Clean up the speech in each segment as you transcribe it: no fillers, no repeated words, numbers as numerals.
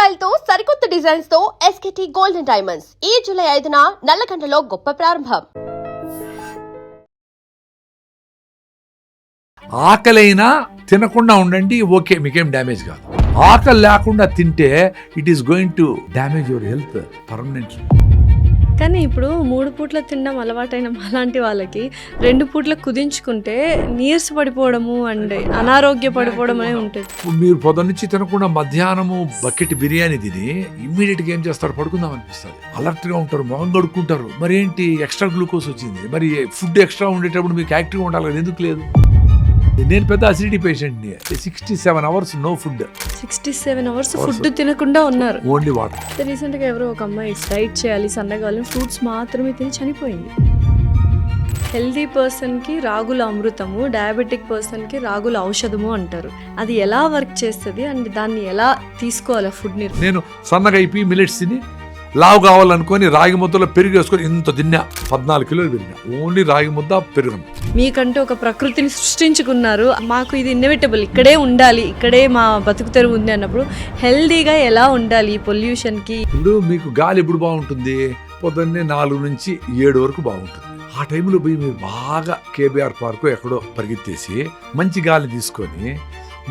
Style తో సరికొత్త designs తో ఎస్కేటీ గోల్డెన్ డైమండ్స్ ఈ జూలై 5న నల్లకంటలో గొప్ప ప్రారంభం. ఆకలైనా తినకుండా ఉండండి, ఓకే, మీకేం డ్యామేజ్ కాదు. ఆకలి లేకుండా తింటే it is going to damage your health permanently. కానీ ఇప్పుడు 3 పూట్ల తినడం అలవాటైన అలాంటి వాళ్ళకి 2 పూట్ల కుదించుకుంటే నీరస పడిపోవడము అండ్ అనారోగ్య పడిపోవడం అనేది ఉంటుంది. మీరు పొద్దున్న నుంచి తినకుండా మధ్యాహ్నము బకెట్ బిర్యానీ తిని ఇమ్మీడియట్గా ఏం చేస్తారు, పడుకుందాం అనిపిస్తుంది. అలర్ట్గా ఉంటారు, మొహం కడుక్కుంటారు. మరి ఏంటి, ఎక్స్ట్రా గ్లూకోజ్ వచ్చింది. మరి ఫుడ్ ఎక్స్ట్రా ఉండేటప్పుడు మీకు యాక్టివ్గా ఉండాలి కదా, ఎందుకు లేదు? నేను పెద్ద అసిడిటీ పేషెంట్ని. 67 hours no food. 67 hours food తినకుండా ఉన్నారు, ఓన్లీ వాటర్. రీసెంట్గా ఎవరో ఒక అమ్మాయి డైట్ చేయాలి, సన్నగా ఫ్రూట్స్ మాత్రమే తిని చనిపోయింది. హెల్దీ పర్సన్కి రాగుల అమృతము, డయాబెటిక్ పర్సన్కి రాగుల ఔషధము అంటారు. అది ఎలా వర్క్ చేస్తుంది అండ్ దాన్ని ఎలా తీసుకోవాలి ఫుడ్ని? నేను సన్నగా అయిపోయి మిలెట్స్ తిని లావు కావాలనుకొని రాగి ముద్దలో పెరుగు వేసుకొని ఇంత తిన్నా, 14 కిలోలు పెరిగినా. ఓన్లీ రాగి ముద్ద పెరుగు. మీకంటూ ఒక ప్రకృతిని సృష్టించుకున్నారు, మాకు ఇది ఇన్నెవిటబుల్, ఇక్కడే ఉండాలి, ఇక్కడే మా బతుకు తెరువు ఉంది అన్నప్పుడు హెల్దీగా ఎలా ఉండాలి పొల్యూషన్కి? ఇప్పుడు మీకు గాలి ఎప్పుడు బాగుంటుంది? పొద్దున్నే 4 నుంచి 7 వరకు బాగుంటుంది. ఆ టైంలో పోయి మీరు బాగా కేబీఆర్ పార్కు ఎక్కడో పరిగెత్తేసి మంచి గాలి తీసుకొని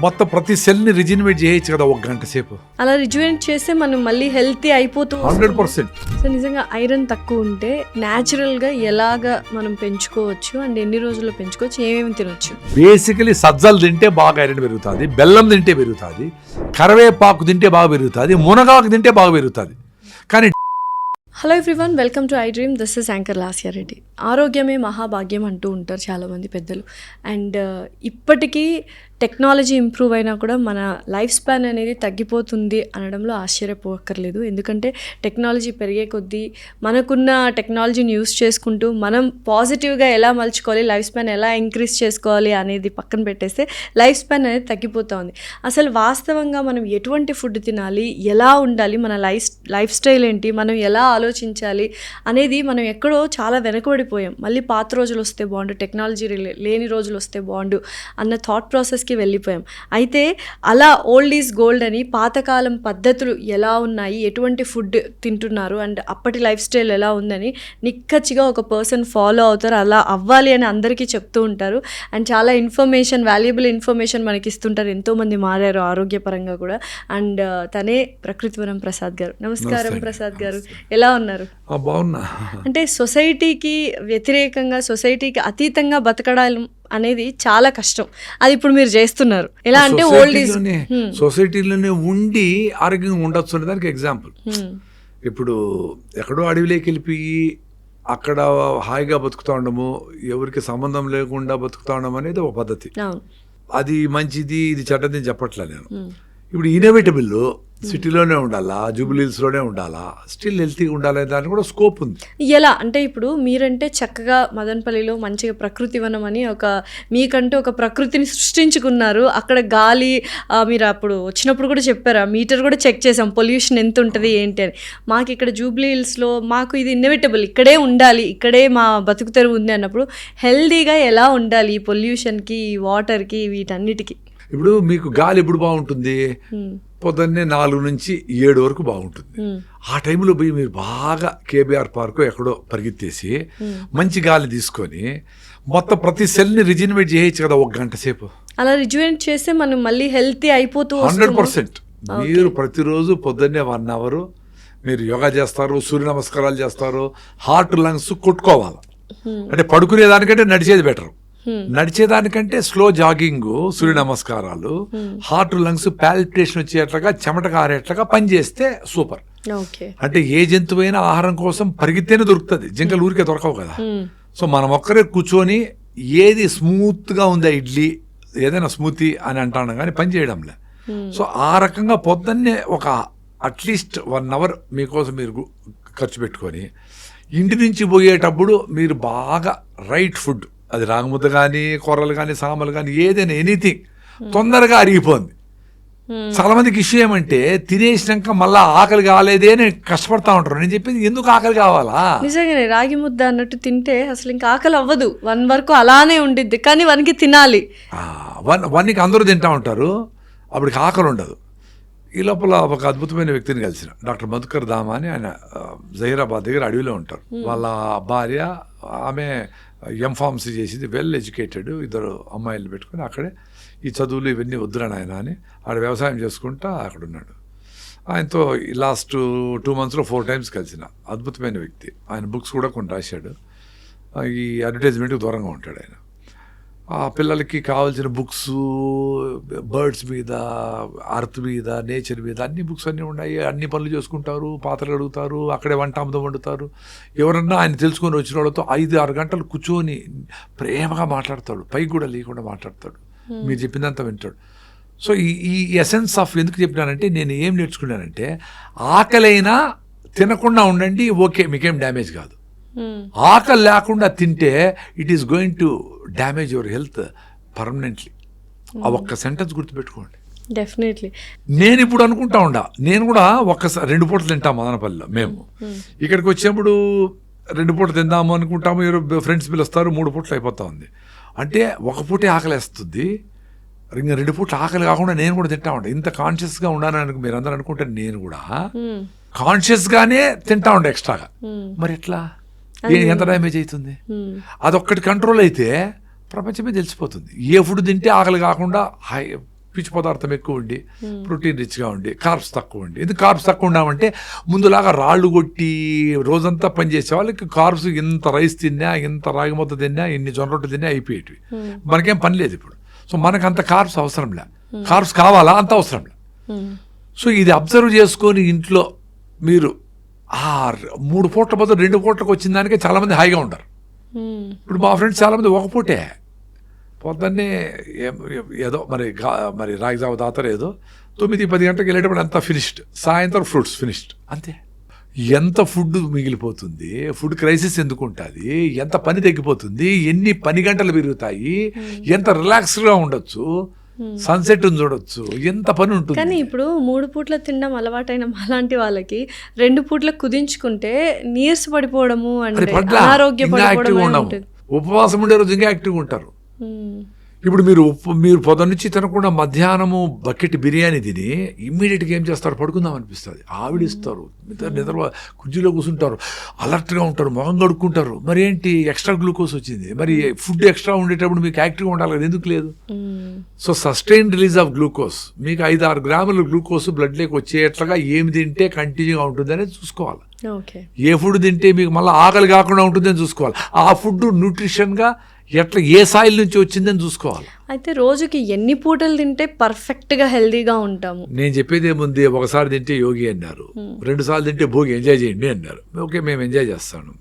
మొత్తం ప్రతి సెల్ని రిజినవేట్ చేయొచ్చు కదా 1 గంట సేపు. అలా రిజువేట్ చేస్తే మనం మళ్ళీ హెల్తీ అయిపోతూ 100%. సో నిజంగా ఐరన్ తక్కువ ఉంటే న్యాచురల్గా ఎలాగా మనం పెంచుకోవచ్చు అండ్ ఎన్ని రోజుల్లో పెంచుకోవచ్చు, ఏమేమి తినొచ్చు? బేసికలీ సజ్జలు తింటే బాగా ఐరన్ పెరుగుతుంది, బెల్లం తింటే పెరుగుతుంది, కరివేపాకు తింటే బాగా పెరుగుతుంది, మునగాకు తింటే బాగా పెరుగుతుంది. కానీ hello everyone, welcome to I dream. This is anchor Lasya Reddy. ఆరోగ్యమే మహాభాగ్యం అంటూ ఉంటారు చాలామంది పెద్దలు. అండ్ ఇప్పటికీ టెక్నాలజీ ఇంప్రూవ్ అయినా కూడా మన లైఫ్ స్పాన్ అనేది తగ్గిపోతుంది అనడంలో ఆశ్చర్యపోక్కర్లేదు. ఎందుకంటే టెక్నాలజీ పెరిగే కొద్దీ మనకున్న టెక్నాలజీని యూస్ చేసుకుంటూ మనం పాజిటివ్గా ఎలా మలుచుకోవాలి, లైఫ్ స్పాన్ ఎలా ఇంక్రీజ్ చేసుకోవాలి అనేది పక్కన పెట్టేస్తే లైఫ్ స్పాన్ అనేది తగ్గిపోతుంది. అసలు వాస్తవంగా మనం ఎటువంటి ఫుడ్ తినాలి, ఎలా ఉండాలి, మన లైఫ్ స్టైల్ ఏంటి, మనం ఎలా ఆలోచించాలి అనేది మనం ఎక్కడో చాలా వెనకబడిపోయాం. మళ్ళీ పాత రోజులు వస్తే బాగుండు, టెక్నాలజీ లేని రోజులు వస్తే బాగుండు అన్న థాట్ ప్రాసెస్కి వెళ్ళిపోయాం. అయితే అలా ఓల్డ్ ఈజ్ గోల్డ్ అని పాతకాలం పద్ధతులు ఎలా ఉన్నాయి, ఎటువంటి ఫుడ్ తింటున్నారు అండ్ అప్పటి లైఫ్ స్టైల్ ఎలా ఉందని నిక్కచ్చిగా ఒక పర్సన్ ఫాలో అవుతారు. అలా అవ్వాలి అని అందరికీ చెప్తూ ఉంటారు. అండ్ చాలా ఇన్ఫర్మేషన్, వాల్యుబుల్ ఇన్ఫర్మేషన్ మనకి ఇస్తుంటారు. ఎంతోమంది మారారు ఆరోగ్యపరంగా కూడా. అండ్ తనే ప్రకృతివనం ప్రసాద్ గారు. నమస్కారం ప్రసాద్ గారు, ఎలా ఉన్నారు? బాగున్నా. అంటే సొసైటీకి వ్యతిరేకంగా, సొసైటీకి అతీతంగా బతకడం అనేది చాలా కష్టం. అది ఇప్పుడు మీరు చేస్తున్నారు. ఎలా అంటే ఓల్డ్ ఈజ్ సొసైటీలోనే ఉండి ఆరోగ్యంగా ఉండొచ్చు అనే దానికి ఎగ్జాంపుల్. ఇప్పుడు ఎక్కడో అడవిలోకి వెళ్ళిపోయి అక్కడ హాయిగా బతుకుతా ఉండము, ఎవరికి సంబంధం లేకుండా బతుకుతా ఉండడం అనేది ఒక పద్ధతి. అది మంచిది, ఇది చెడ్డది చెప్పట్లే నేను. ఇప్పుడు ఇన్నోవేటబుల్ సిటీలోనే ఉండాలా, జూబిలీస్లోనే ఉండాలా, స్టిల్ హెల్తీగా ఉండాలనే దానికి కూడా స్కోప్ ఉంది. ఎలా అంటే ఇప్పుడు మీరంటే చక్కగా మదనపల్లిలో మంచిగా ప్రకృతి వనం అని మీకంటూ ఒక ప్రకృతిని సృష్టించుకున్నారు. అక్కడ గాలి మీరు అప్పుడు వచ్చినప్పుడు కూడా చెప్పారు, మీటర్ కూడా చెక్ చేసాం పొల్యూషన్ ఎంత ఉంటుంది ఏంటి అని. మాకు ఇక్కడ జూబ్లీ హిల్స్లో మాకు ఇది ఇన్నెవిటబుల్, ఇక్కడే ఉండాలి, ఇక్కడే మా బతుకు తెరువు ఉంది అన్నప్పుడు హెల్తీగా ఎలా ఉండాలి ఈ పొల్యూషన్కి, వాటర్కి, వీటన్నిటికీ? ఇప్పుడు మీకు గాలి ఎప్పుడు బాగుంటుంది? పొద్దున్నే 4 నుంచి 7 వరకు బాగుంటుంది. ఆ టైంలో పోయి మీరు బాగా కేబీఆర్ పార్కు ఎక్కడో పరిగెత్తేసి మంచి గాలి తీసుకొని మొత్తం ప్రతి సెల్ని రిజినవేట్ చేయొచ్చు కదా 1 గంట సేపు. అలా రిజువేట్ చేస్తే మనం మళ్ళీ హెల్తీ అయిపోతూ 100%. మీరు ప్రతిరోజు పొద్దున్నే 1 అవర్ మీరు యోగా చేస్తారు, సూర్య నమస్కారాలు చేస్తారు, హార్ట్ లంగ్స్ కొట్టుకోవాలి. అంటే పడుకునేదానికంటే నడిచేది బెటర్. నడిచేదానికంటే స్లో జాగింగ్, సూర్య నమస్కారాలు, హార్ట్ లంగ్స్ పాల్పిటేషన్ వచ్చేట్లుగా, చెమట కారేట్లుగా పనిచేస్తే సూపర్. అంటే ఏ జంతువైనా ఆహారం కోసం పరిగెత్తేనే దొరుకుతుంది, జింకలు ఊరికే దొరకవు కదా. సో మనం ఒక్కరే కూర్చొని ఏది స్మూత్గా ఉందా ఇడ్లీ, ఏదైనా స్మూతీ అని అంటాను కానీ పని చేయడంలే. సో ఆ రకంగా పొద్దున్నే ఒక అట్లీస్ట్ 1 అవర్ మీకోసం మీరు ఖర్చు పెట్టుకొని ఇంటి నుంచి పోయేటప్పుడు మీరు బాగా రైట్ ఫుడ్, అది రాగముద్ద కానీ, కూరలు కానీ, సాంబార్లు కానీ, ఏదైనా ఎనీథింగ్ తొందరగా అరిగిపోయింది. చాలా మందికి ఇష్యూ ఏమంటే తినేసినాక మళ్ళీ ఆకలి కాలేదే అని కష్టపడతా ఉంటారు. నేను చెప్పింది ఎందుకు ఆకలి కావాలా? నిజంగానే రాగి ముద్ద అన్నట్టు తింటే అసలు ఇంకా ఆకలి అవ్వదు, 1 వరకు అలానే ఉండిద్ది, కానీ 1కి తినాలి. 1కి అందరూ తింటా ఉంటారు, అప్పటికి ఆకలి ఉండదు. ఈ లోపల ఒక అద్భుతమైన వ్యక్తిని కలిసిన డాక్టర్ మధుకర్ దామా అని, ఆయన జహీరాబాద్ దగ్గర అడవిలో ఉంటారు. వాళ్ళ భార్య, ఆమె ఎంఫార్మసీ చేసింది, వెల్ ఎడ్యుకేటెడ్, 2 అమ్మాయిలు పెట్టుకుని అక్కడే ఈ చదువులు ఇవన్నీ వద్దురని ఆయన అని ఆడ వ్యవసాయం చేసుకుంటా అక్కడ ఉన్నాడు. ఆయనతో లాస్ట్ 2 monthsలో 4 times కలిసిన అద్భుతమైన వ్యక్తి. ఆయన బుక్స్ కూడా కొన్ని రాశాడు. ఈ అడ్వర్టైజ్మెంట్కి దూరంగా ఉంటాడు ఆయన. ఆ పిల్లలకి కావాల్సిన బుక్స్, బర్డ్స్ మీద, అర్త్ మీద, నేచర్ మీద అన్ని బుక్స్ అన్నీ ఉన్నాయి. అన్ని పనులు చేసుకుంటారు, పాత్రలు అడుగుతారు, అక్కడే వంట అమదం వండుతారు. ఎవరన్నా ఆయన తెలుసుకొని వచ్చిన వాళ్ళతో 5-6 గంటలు కూర్చొని ప్రేమగా మాట్లాడతాడు, పైకి కూడా లేకుండా మాట్లాడతాడు, మీరు చెప్పినంత వింటాడు. సో ఈ ఎసెన్స్ ఆఫ్ ఎందుకు చెప్పినానంటే, నేను ఏం నేర్చుకున్నానంటే, ఆకలైనా తినకుండా ఉండండి, ఓకే, మీకేం డ్యామేజ్ కాదు. ఆకలి లేకుండా తింటే it is going to damage your health permanently. ఆ ఒక్క సెంటెన్స్ గుర్తుపెట్టుకోండి. డెఫినెట్లీ. నేను ఇప్పుడు అనుకుంటా ఉండా, నేను కూడా ఒక్కసారి 2 పూటలు తింటాం మదనపల్లిలో. మేము ఇక్కడికి వచ్చినప్పుడు 2 పూటలు తిందాము అనుకుంటాము, ఫ్రెండ్స్ పిలుస్తారు, 3 పూటలు అయిపోతా ఉంది. అంటే ఒక పూటే ఆకలేస్తుంది, ఇంకా 2 పూటలు ఆకలి కాకుండా నేను కూడా తింటా ఉంటా. ఇంత కాన్షియస్గా ఉండాలని మీరు అందరూ అనుకుంటే, నేను కూడా కాన్షియస్గానే తింటా ఉండే ఎక్స్ట్రాగా. మరి ఎట్లా, ఎంత డ్యామేజ్ అవుతుంది? అదొక్కటి కంట్రోల్ అయితే ప్రపంచమే తెలిసిపోతుంది. ఏ ఫుడ్ తింటే ఆకలి కాకుండా పీచు పదార్థం ఎక్కువ ఉండి, ప్రోటీన్ రిచ్గా ఉండి, కార్బ్స్ తక్కువ ఉండి. ఎందుకు కార్బ్స్ తక్కువ ఉన్నామంటే, ముందులాగా రాళ్ళు కొట్టి రోజంతా పనిచేసే వాళ్ళకి కార్బ్స్ ఇంత రైస్ తిన్నా, ఇంత రాగి ముద్ద తిన్నా, ఇన్ని జొన్న రొట్టె తిన్నా అయిపోయేటివి. మనకేం పని లేదు ఇప్పుడు. సో మనకు అంత కార్బ్స్ అవసరంలే. కార్బ్స్ కావాలా, అంత అవసరంలే. సో ఇది అబ్జర్వ్ చేసుకొని ఇంట్లో మీరు 3 పూట్ల బదులు 2 పూట్లకు వచ్చిన దానికే చాలామంది హాయిగా ఉంటారు. ఇప్పుడు మా ఫ్రెండ్స్ చాలామంది ఒక పూటే పొద్దున్నే ఏదో మరి రాగి జావ తాతారు, ఏదో 9-10 గంటలకు వెళ్ళేటప్పుడు అంతా ఫినిష్డ్, సాయంత్రం ఫ్రూట్స్ ఫినిష్డ్, అంతే. ఎంత ఫుడ్ మిగిలిపోతుంది, ఫుడ్ క్రైసిస్ ఎందుకు ఉంటుంది, ఎంత పని తగ్గిపోతుంది, ఎన్ని పని గంటలు పెరుగుతాయి, ఎంత రిలాక్స్డ్గా ఉండొచ్చు, సన్సెట్ చూడొచ్చు, ఎంత పని ఉంటుంది. కానీ ఇప్పుడు 3 పూట్ల తినడం అలవాటైన అలాంటి వాళ్ళకి 2 పూట్ల కుదించుకుంటే నీరస పడిపోవడము, అంటే అనారోగ్య పడిపోవడం. ఉపవాసం ఉండే రోజు ఇంకా యాక్టివ్గా ఉంటారు. ఇప్పుడు మీరు పొద్దున్నుంచి తినకుండా మధ్యాహ్నము బకెట్ బిర్యానీ తిని ఇమ్మీడియట్గా ఏం చేస్తారు, పడుకుందాం అనిపిస్తుంది, ఆవిడిస్తారు, నిద్ర కుర్చీలో కూర్చుంటారు, అలర్ట్గా ఉంటారు, మొహం కడుక్కుంటారు. మరి ఏంటి, ఎక్స్ట్రా గ్లూకోజ్ వచ్చింది. మరి ఫుడ్ ఎక్స్ట్రా ఉండేటప్పుడు మీకు యాక్టివ్గా ఉండాలి కదా, ఎందుకు లేదు? So sustain release of glucose, మీకు 5-6 గ్రాముల గ్లూకోజ్ బ్లడ్లోకి వచ్చేట్లుగా ఏమి తింటే కంటిన్యూగా ఉంటుంది అనేది చూసుకోవాలి. ఏ ఫుడ్ తింటే మీకు మళ్ళీ ఆకలి కాకుండా ఉంటుందని చూసుకోవాలి. ఆ ఫుడ్ న్యూట్రిషన్గా ఎట్లా, ఏ సాయిల్ నుంచి వచ్చిందని చూసుకోవాలి. అయితే రోజుకి ఎన్ని పూటలు తింటే పర్ఫెక్ట్గా హెల్దీగా ఉంటాము? నేను చెప్పేది ఏముంది, ఒకసారి తింటే యోగి అన్నారు, 2 సార్లు తింటే భోగి ఎంజాయ్ చేయండి అన్నారు, ఓకే మేము ఎంజాయ్ చేస్తాను.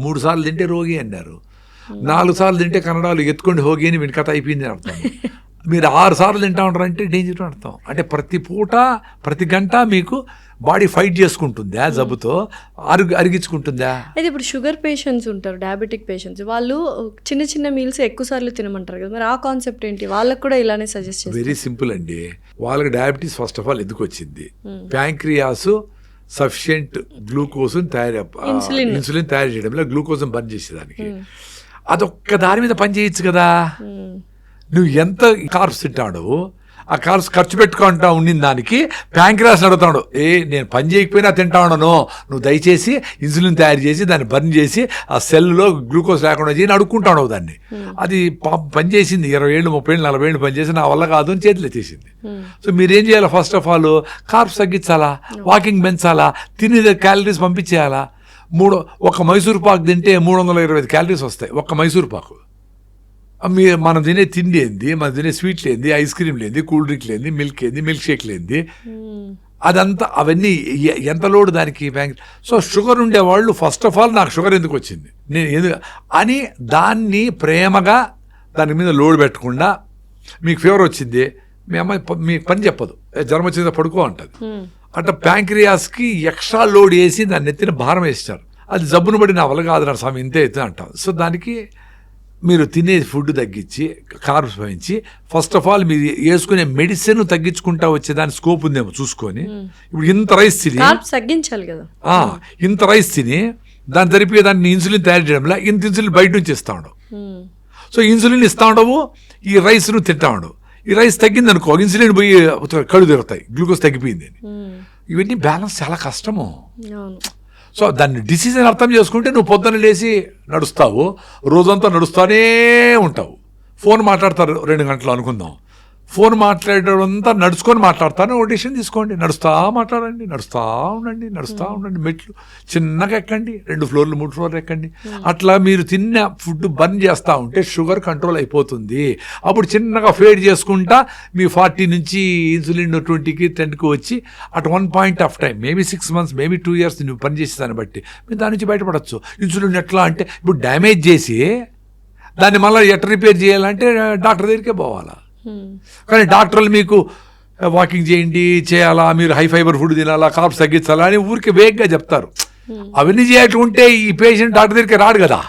3 సార్లు తింటే రోగి అన్నారు, 4 సార్లు తింటే కన్నడలో ఎత్తుకోండి హోగి అని వీని కథ అయిపోయింది అని అర్థం. మీరు 6 సార్లు తింటా ఉంటారంటే డేంజర్ అర్థం. అంటే ప్రతి పూట, ప్రతి గంట మీకు బాడీ ఫైట్ చేసుకుంటుందా, జబ్బుతో అరిగించుకుంటుందా? అయితే ఇప్పుడు షుగర్ పేషెంట్స్ ఉంటారు, డయాబెటిక్ పేషెంట్స్, వాళ్ళు చిన్న చిన్న మీల్స్ ఎక్కువ సార్లు తినమంటారు కదా, మరి ఆ కాన్సెప్ట్ ఏంటి? వాళ్ళకి కూడా ఇలానే సజెస్ట్ చేస్తారు? వెరీ సింపుల్ అండి. వాళ్ళకి డయాబెటీస్ ఫస్ట్ ఆఫ్ ఆల్ ఎందుకు వచ్చింది, ప్యాంక్రియాస్ సఫిషియెంట్ గ్లూకోజ్ ఇన్సులిన్ తయారు చేయడంలో గ్లూకోజ్ బర్న్ చేసేదానికి అదొక్క దాని మీద పని చేయొచ్చు కదా. నువ్వు ఎంత కార్బ్స్ తింటాడు, ఆ కార్బ్స్ ఖర్చు పెట్టుకుంటా ఉండిన దానికి ప్యాంక్రియాస్ అడుగుతాడు, నేను పని చేయకపోయినా తింటా ఉన్నాను, నువ్వు దయచేసి ఇన్సులిన్ తయారు చేసి దాన్ని బర్న్ చేసి ఆ సెల్లో గ్లూకోజ్ లేకుండా చేయని అడుక్కుంటాడు దాన్ని. అది పని చేసింది 20 ఏళ్ళు 30 ఏళ్ళు 40 ఏళ్ళు పని చేసి నా వల్ల కాదు అని చేతులు ఎత్తేసింది. సో మీరేం చేయాలి, ఫస్ట్ ఆఫ్ ఆల్ కార్బ్స్ తగ్గించాలా, వాకింగ్ పెంచాలా, తినే క్యాలరీస్ పంపించేయాలా. ఒక మైసూర్ పాకు తింటే 325 క్యాలరీస్ వస్తాయి, ఒక్క మైసూర్ పాకు. మనం తినే తిండి ఏంది, మనం తినే స్వీట్లు ఏంది, ఐస్ క్రీమ్ లేంది, కూల్ డ్రింక్ లేంది, మిల్క్ ఏంది, మిల్క్ షేక్ లేంది, అదంతా అవన్నీ ఎంత లోడు దానికి. సో షుగర్ ఉండేవాళ్ళు ఫస్ట్ ఆఫ్ ఆల్ నాకు షుగర్ ఎందుకు వచ్చింది నేను అని దాన్ని ప్రేమగా దాని మీద లోడ్ పెట్టకుండా, మీకు ఫీవర్ వచ్చింది మీ అమ్మాయి మీకు పని చెప్పదు, జ్వరం వచ్చిందో పడుకో అంటది. అట్లా ప్యాంక్రియాస్కి ఎక్స్ట్రా లోడ్ వేసి దాన్ని ఎత్తిన భారం వేస్తారు. అది జబ్బును బట్టి నా వల్ల కాదు నా స్వామి ఇంతే ఎత్తే అంటారు. సో దానికి మీరు తినే ఫుడ్ తగ్గించి కార్బ్స్ పెంచి ఫస్ట్ ఆఫ్ ఆల్ మీరు వేసుకునే మెడిసిన్ తగ్గించుకుంటా వచ్చేదాని స్కోప్ ఉందేమో చూసుకొని. ఇప్పుడు ఇంత రైస్ తిని తగ్గించాలి కదా, ఇంత రైస్ తిని దాని తరిపి దాన్ని ఇన్సులిన్ తయారు చేయడంలో ఇంత ఇన్సులిన్ బయట నుంచి ఇస్తా ఉండవు. సో ఇన్సులిన్ ఇస్తా ఉండవు, ఈ రైస్ను తింటా ఉండవు. ఈ రైస్ తగ్గింది అనుకో, ఇన్సులిన్ పోయి కళ్ళు తిరుగుతాయి, గ్లూకోజ్ తగ్గిపోయింది అని. ఇవన్నీ బ్యాలెన్స్ చాలా కష్టము. సో దాన్ని డిసిజన్ అర్థం చేసుకుంటే నువ్వు పొద్దున్న లేచి నడుస్తావు, రోజంతా నడుస్తూనే ఉంటావు. ఫోన్ మాట్లాడతారు 2 గంటలు అనుకుందాం, ఫోన్ మాట్లాడేదంతా నడుచుకొని మాట్లాడతాను. ఒక డిసిషన్ తీసుకోండి, నడుస్తూ మాట్లాడండి, నడుస్తూ ఉండండి, మెట్లు చిన్నగా ఎక్కండి, 2 ఫ్లోర్లు 3 ఫ్లోర్లు ఎక్కండి. అట్లా మీరు తిన్న ఫుడ్ బర్న్ చేస్తూ ఉంటే షుగర్ కంట్రోల్ అయిపోతుంది. అప్పుడు చిన్నగా ఫేడ్ చేసుకుంటా మీ 40 నుంచి ఇన్సులిన్ 20కి 10కి వచ్చి at one point of time, maybe 6 months, maybe 2 years నువ్వు పని చేసేదాన్ని బట్టి మీరు దాని నుంచి బయటపడచ్చు. ఇన్సులిన్ ఎట్లా అంటే ఇప్పుడు డ్యామేజ్ చేసి దాన్ని మళ్ళీ ఎట్లా రిపేర్ చేయాలంటే డాక్టర్ దగ్గరికే పోవాలా. కానీ డాక్టర్లు మీకు వాకింగ్ చేయాలా, మీరు హై ఫైబర్ ఫుడ్ తినాలా, కార్బ్స్ తగ్గించాలా అని ఊరికి వేగ్గా చెప్తారు. అవన్నీ చేయకుంటే ఈ పేషెంట్ డాక్టర్ దగ్గరికి రాడు కదా.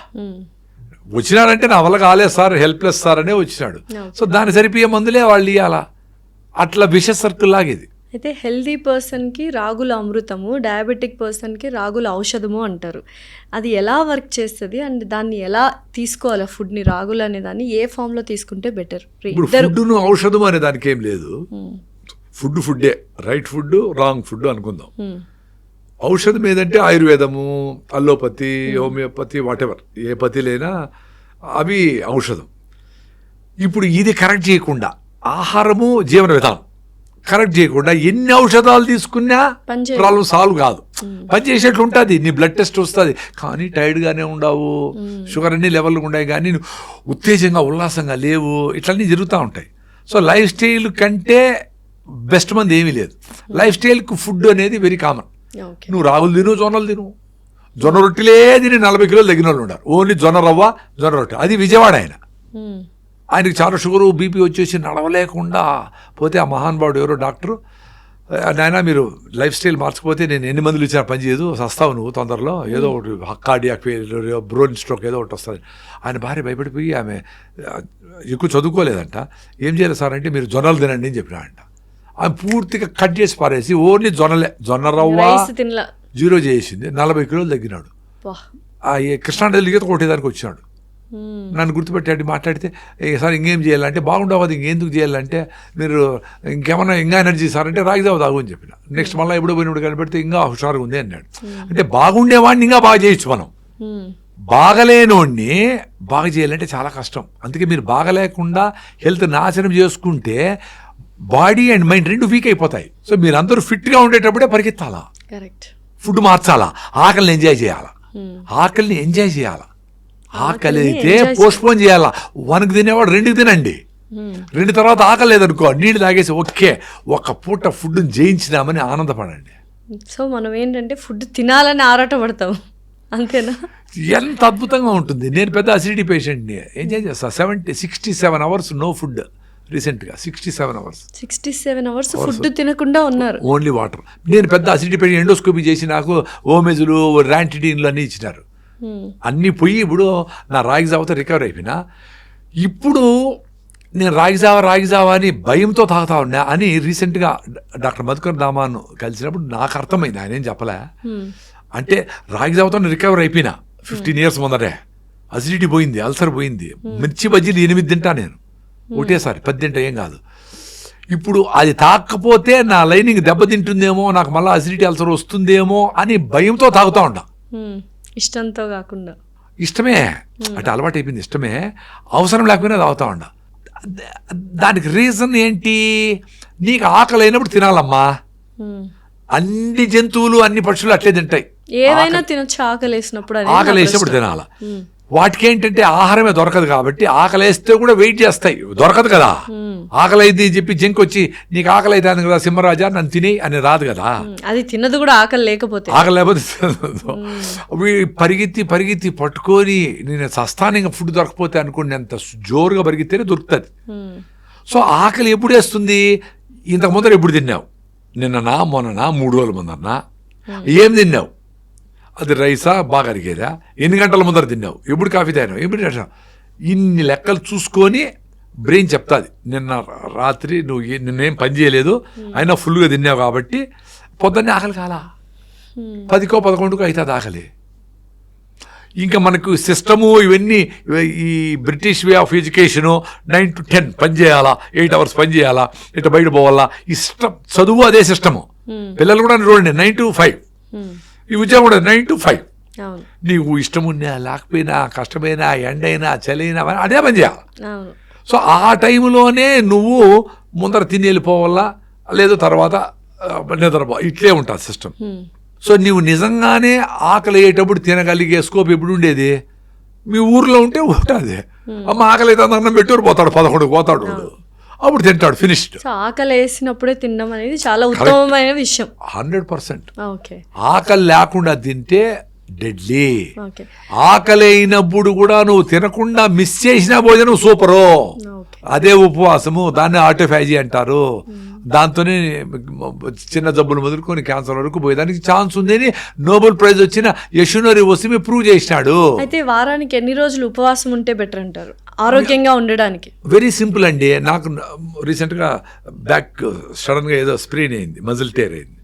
వచ్చినారంటే నా వల్ల కాలేదు సార్, హెల్ప్లెస్ సార్ అనే వచ్చినాడు. సో దాన్ని సరిపోయే మందులే వాళ్ళు ఇవ్వాలా. అట్లా విష సర్కిల్ లాగేది. అయితే హెల్దీ పర్సన్కి రాగుల అమృతము, డయాబెటిక్ పర్సన్కి రాగుల ఔషధము అంటారు. అది ఎలా వర్క్ చేస్తుంది అండ్ దాన్ని ఎలా తీసుకోవాలి, ఫుడ్ని రాగులు అనే దాన్ని ఏ ఫామ్లో తీసుకుంటే బెటర్? ఇప్పుడు ఫుడ్ను ఔషధం అనే దానికి ఏం లేదు. ఫుడ్డే, రైట్ ఫుడ్, రాంగ్ ఫుడ్ అనుకుందాం. ఔషధం ఏదంటే ఆయుర్వేదము, అల్లోపతి, హోమియోపతి, వాటెవర్ ఏ పతిలైనా అవి ఔషధం. ఇప్పుడు ఇది కరెక్ట్ చేయకుండా, ఆహారము జీవన విధానం కరెక్ట్ చేయకుండా ఎన్ని ఔషధాలు తీసుకున్నా ప్రాబ్లం సాల్వ్ కాదు. పని చేసేట్లు ఉంటుంది, నీ బ్లడ్ టెస్ట్ వస్తుంది కానీ టైర్డ్గానే ఉండవు, షుగర్ అన్ని లెవెల్గా ఉన్నాయి కానీ నువ్వు ఉత్తేజంగా ఉల్లాసంగా లేవు, ఇట్లన్నీ జరుగుతూ ఉంటాయి. సో లైఫ్ స్టైల్ కంటే బెస్ట్ మంది ఏమీ లేదు. లైఫ్ స్టైల్కి ఫుడ్ అనేది వెరీ కామన్. నువ్వు రాగులు తిను, జొన్నలు తిను, జొన్న రొట్టెలే తిని 40 కిలోలు తగ్గిన వాళ్ళు ఉన్నారు. ఓన్లీ జొన్న రవ్వ, జొన్న రొట్టె. అది విజయవాడ ఆయనకి చాలా షుగరు, బీపీ వచ్చేసి నడవలేకుండా పోతే ఆ మహానుభావుడు ఎవరో డాక్టరు, నాయన మీరు లైఫ్ స్టైల్ మార్చకపోతే నేను ఎన్ని మందులు ఇచ్చినా పని చేయదు, సస్తావు నువ్వు తొందరలో, ఏదో ఒకటి కార్డియాక్ ఫెయిల్యూర్, బ్రోన్ స్ట్రోక్ ఏదో ఒకటి వస్తుంది. ఆయన భార్య భయపడిపోయి, ఆమె ఎక్కువ చదువుకోలేదంట, ఏం చేయాలి సార్ అంటే మీరు జొన్నలు తినండి అని చెప్పినాడంట. ఆమె పూర్తిగా కట్ చేసి పారేసి ఓన్లీ జొన్నలే, జొన్న రవ్వ 0 చేసింది, 40 కిలోలు తగ్గినాడు. కృష్ణానదిలో ఈత కొట్టేదానికి వచ్చినాడు. నన్ను గుర్తుపెట్టాడు, మాట్లాడితే సార్ ఇంకేం చేయాలంటే, బాగుండవు అది ఇంకెందుకు చేయాలంటే, మీరు ఇంకేమన్నా ఇంకా ఎనర్జీ సార్ అంటే రాగిదావు తాగు అని చెప్పిన. నెక్స్ట్ మళ్ళీ ఎప్పుడో పోయినప్పుడు కనిపెడితే ఇంకా హుషారుగా ఉంది అన్నాడు. అంటే బాగుండేవాడిని ఇంకా బాగా చేయొచ్చు మనం, బాగలేనోడిని బాగా చేయాలంటే చాలా కష్టం. అందుకే మీరు బాగలేకుండా హెల్త్ నాశనం చేసుకుంటే బాడీ అండ్ మైండ్ 2 వీక్ అయిపోతాయి. సో మీరు అందరూ ఫిట్గా ఉండేటప్పుడే పరిగెత్తాలా, ఫుడ్ మార్చాలా, ఆకలిని ఎంజాయ్ చేయాలా, ఆకలి అయితే పోస్ట్పోన్ చేయాలా. 1కి తినేవాడు 2కి తినండి, 2 తర్వాత ఆకలి లేదనుకో నీళ్ళు తాగేసి ఓకే, ఒక పూట ఫుడ్ జయించినామని ఆనందపడండి. సో మనం ఏంటంటే ఫుడ్ తినాలని ఆరాటపడతాం, అంతేనా? ఎంత అద్భుతంగా ఉంటుంది. నేను పెద్ద అసిడిటీ పేషెంట్ని, ఎంజాయ్ చేస్తా. 67 hours నో ఫుడ్. రీసెంట్గా 67 hours ఫుడ్ తినకుండా ఉన్నారు, ఓన్లీ వాటర్. నేను పెద్ద అసిడిటీ పేషెంట్, ఎండోస్కోపీ చేసి నాకు ఓమెజులు, ర్యాంటిడిన్లు అన్నీ ఇచ్చినారు. అన్నీ పోయి ఇప్పుడు నా రాగి జావతో రికవర్ అయిపోయినా. ఇప్పుడు నేను రాగి జావా అని భయంతో తాగుతా ఉన్నా అని రీసెంట్గా డాక్టర్ మధుకర్ దామాను కలిసినప్పుడు నాకు అర్థమైంది. ఆయన ఏం చెప్పలే అంటే రాగి జావతో రికవర్ అయిపోయినా 15 years ముందరే. అసిడిటీ పోయింది, అల్సర్ పోయింది, మిర్చి బజ్జీలు 8 తింటా నేను ఒకటేసారి, 10 తింటా ఏం కాదు. ఇప్పుడు అది తాకపోతే నా లైనింగ్ దెబ్బతింటుందేమో, నాకు మళ్ళీ అసిడిటీ అల్సర్ వస్తుందేమో అని భయంతో తాగుతూ ఉంటా. ఇష్టంతో కాకుండా, ఇష్టమే అంటే అలవాటు అయిపోయింది, ఇష్టమే, అవసరం లేకపోయినా తాగుతా ఉండ. దానికి రీజన్ ఏంటి? నీకు ఆకలి అయినప్పుడు తినాలమ్మా. అన్ని జంతువులు, అన్ని పక్షులు అట్లే తింటాయి, ఏదైనా తినొచ్చు. ఆకలి వేసినప్పుడు తినాల. వాటికి ఏంటంటే ఆహారమే దొరకదు కాబట్టి ఆకలి వేస్తే కూడా వెయిట్ చేస్తాయి, దొరకదు కదా. ఆకలి అయితే చెప్పి జంక్ వచ్చి నీకు ఆకలి అవుతుంది కదా సింహరాజా నన్ను తిని అని రాదు కదా. అది తినదు కూడా ఆకలి లేకపోతే పరిగెత్తి పట్టుకొని నేను సస్థానంగా ఫుడ్ దొరకపోతే అనుకోండి, ఎంత జోరుగా పరిగెత్తేనే దొరుకుతుంది. సో ఆకలి ఎప్పుడు వేస్తుంది? ఇంతకు ముందర ఎప్పుడు తిన్నావు? నిన్ననా మొన్ననా 3 రోజుల ముందరనా? ఏం తిన్నావు? అది రైసా బాగా అరిగేదా? ఎన్ని గంటల ముందర తిన్నావు? ఎప్పుడు కాఫీ తాగినావు? ఎప్పుడు? ఇన్ని లెక్కలు చూసుకొని బ్రెయిన్ చెప్తాది, నిన్న రాత్రి నువ్వు నిన్నేం పని చేయలేదు అయినా ఫుల్గా తిన్నావు కాబట్టి పొద్దున్నే ఆకలి కాలా. 10కో 11కో అవుతుంది ఆకలి. ఇంకా మనకు సిస్టము ఇవన్నీ ఈ British way of education 9 to 10 పని చేయాలా, 8 hours పని చేయాలా, ఇట్లా బయట పోవాలా, ఈ సిస్టమ్ చదువు అదే సిస్టము. పిల్లలు కూడా చూడండి 9 to 5, ఈ ఉద్యోగం కూడా 9 to 5. నీకు ఇష్టం ఉన్నా లేకపోయినా కష్టమైనా ఎండైనా చలైనా అదే పని చేయాలి. సో ఆ టైంలోనే నువ్వు ముందర తిని వెళ్ళిపోవాలా, లేదు తర్వాత నిద్రపో, ఇట్లే ఉంటుంది సిస్టమ్. సో నీవు నిజంగానే ఆకలి అయ్యేటప్పుడు తినగలిగే స్కోప్ ఎప్పుడు ఉండేది? మీ ఊర్లో ఉంటే ఉంటుంది. అమ్మ ఆకలి అయితే అన్నం పెట్టుకుని పోతాడు, 11 పోతాడు, అప్పుడు తింటాడు, ఫినిష్డ్. ఆకలి వేసినప్పుడే తినడం అనేది చాలా ఉత్తమమైన విషయం. 100%. ఆకలి లేకుండా తింటే డెడ్లీ. ఆకలి అయినప్పుడు కూడా నువ్వు తినకుండా మిస్ చేసిన భోజనం సూపరు, అదే ఉపవాసము. దాన్ని ఆటోఫాజీ అంటారు. దాంతోనే చిన్న జబ్బులు మొదలుకొని క్యాన్సర్ వరకు పోయేదానికి ఛాన్స్ ఉందని నోబెల్ ప్రైజ్ వచ్చిన యశునోరి వసిమి ప్రూవ్ చేసినాడు. అయితే వారానికి ఎన్ని రోజులు ఉపవాసం ఉంటే బెటర్ అంటారు ఆరోగ్యంగా ఉండడానికి? వెరీ సింపుల్ అండి. నాకు రీసెంట్గా బ్యాక్ సడన్గా ఏదో స్ప్రెయిన్ అయింది, మజిల్ టేర్ అయింది.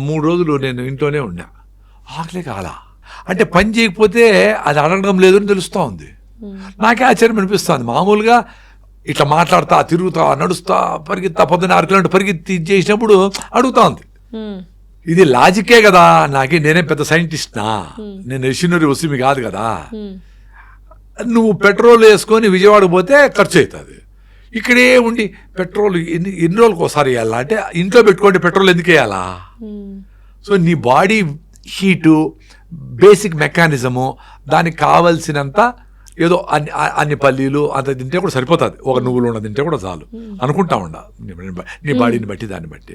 3 రోజులు నేను ఇంట్లోనే ఉన్నా. ఆకలే కాలా అంటే పని చేయకపోతే అది అడగడం లేదు అని తెలుస్తూ ఉంది. నాకే ఆశ్చర్యం అనిపిస్తుంది. మామూలుగా ఇట్లా మాట్లాడతా, తిరుగుతా, నడుస్తా, పరిగెత్తా, 16 కిలోమీటర్ పరిగెత్తి చేసినప్పుడు అడుగుతా ఉంది. ఇది లాజికే కదా. నేనే పెద్ద సైంటిస్ట్నా, నేను యశునోరి వసిమి కాదు కదా. నువ్వు పెట్రోల్ వేసుకొని విజయవాడకు పోతే ఖర్చు అవుతుంది. ఇక్కడే ఉండి పెట్రోల్ ఎన్ని రోజులకు ఒకసారి వేయాలా అంటే ఇంట్లో పెట్టుకుంటే పెట్రోల్ ఎందుకు వేయాలా? సో నీ బాడీ హీటు, బేసిక్ మెకానిజము, దానికి కావలసినంత ఏదో అన్ని పల్లీలు అంత తింటే కూడా సరిపోతుంది. ఒక నువ్వులు ఉన్న తింటే కూడా చాలు అనుకుంటా ఉండ, నీ బాడీని బట్టి దాన్ని బట్టి.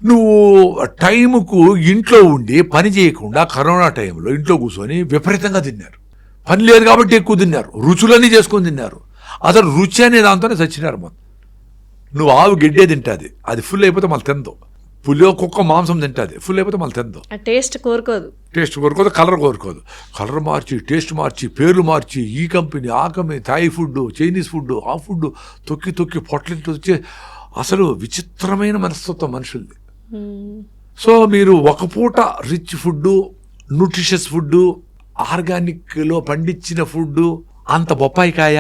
నువ్వు టైంకు ఇంట్లో ఉండి పని చేయకుండా కరోనా టైంలో ఇంట్లో కూర్చొని విపరీతంగా తిన్నారు. పని లేదు కాబట్టి ఎక్కువ తిన్నారు, రుచులన్నీ చేసుకొని తిన్నారు. అసలు రుచి అనే దాంతోనే చచ్చినారు. మొత్తం నువ్వు ఆవు గిడ్డే తింటుంది, అది ఫుల్ అయిపోతే మళ్ళీ తిందో. పులియో కుక్క మాంసం తింటుంది, ఫుల్ అయిపోతే మళ్ళీ తిందో. టేస్ట్ కోరుకోదు, కలర్ కోరుకోదు. కలర్ మార్చి, టేస్ట్ మార్చి, పేర్లు మార్చి, ఈ కంపెనీ ఆ company, Thai food, Chinese food, ఆ ఫుడ్ తొక్కి తొక్కి పొట్లింటి వచ్చి అసలు విచిత్రమైన మనస్తత్వం మనుషులది. సో మీరు ఒక పూట రిచ్ ఫుడ్, న్యూట్రిషియస్ ఫుడ్, ఆర్గానిక్లో పండించిన ఫుడ్, అంత బొప్పాయికాయ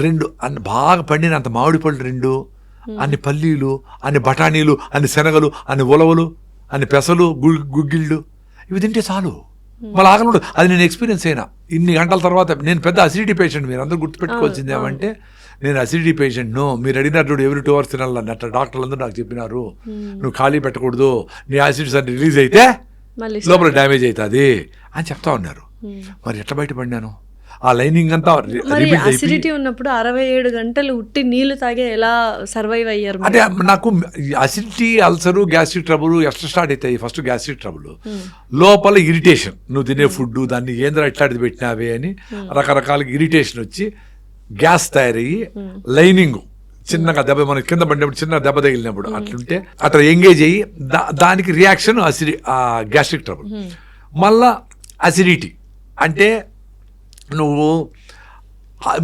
2, బాగా పండిన అంత మామిడి పళ్ళు 2, అన్ని పల్లీలు, అన్ని బఠానీలు, అన్ని శనగలు, అన్ని ఉలవలు, అన్ని పెసలు, గుగ్గిళ్ళు, ఇవి తింటే చాలు, మళ్ళీ ఆకలి ఉండదు. అది నేను ఎక్స్పీరియన్స్ అయినా ఇన్ని గంటల తర్వాత. నేను పెద్ద అసిడిటీ పేషెంట్, మీరు అందరూ గుర్తుపెట్టుకోవాల్సింది ఏమంటే నేను అసిడిటీ పేషెంట్ను. మీరు అడిగినట్టు every 2 hours తినాలని అట్లా డాక్టర్లు అందరూ నాకు చెప్పినారు. నువ్వు ఖాళీ పెట్టకూడదు, నీ యాసిడ్స్ అన్ని రిలీజ్ అయితే లోపల డ్యామేజ్ అవుతుంది అని చెప్తా ఉన్నారు. మరి ఎట్లా బయటపడినాను? ఆ లైనింగ్ అంతా అసిడిటీ ఉన్నప్పుడు 67 గంటలు ఉట్టి నీళ్లు తాగే ఎలా సర్వైవ్ అయ్యారు? అంటే నాకు అసిడిటీ, అల్సరు, గ్యాస్ట్రిక్ ట్రబుల్ ఎట్లా స్టార్ట్ అవుతాయి? ఫస్ట్ గ్యాస్ట్రిక్ ట్రబుల్, లోపల ఇరిటేషన్, నువ్వు తినే ఫుడ్ దాన్ని ఏంద్రా ఇట్లాంటిది పెట్టినావే అని రకరకాల ఇరిటేషన్ వచ్చి గ్యాస్ తయారయ్యి లైనింగ్ చిన్నగా దెబ్బ, మనకి కింద పడినప్పుడు చిన్న దెబ్బ తగిలినప్పుడు అట్లుంటే అట్లా ఎంగేజ్ అయ్యి దానికి రియాక్షన్ గ్యాస్ట్రిక్ ట్రబుల్. మళ్ళా అసిడిటీ అంటే నువ్వు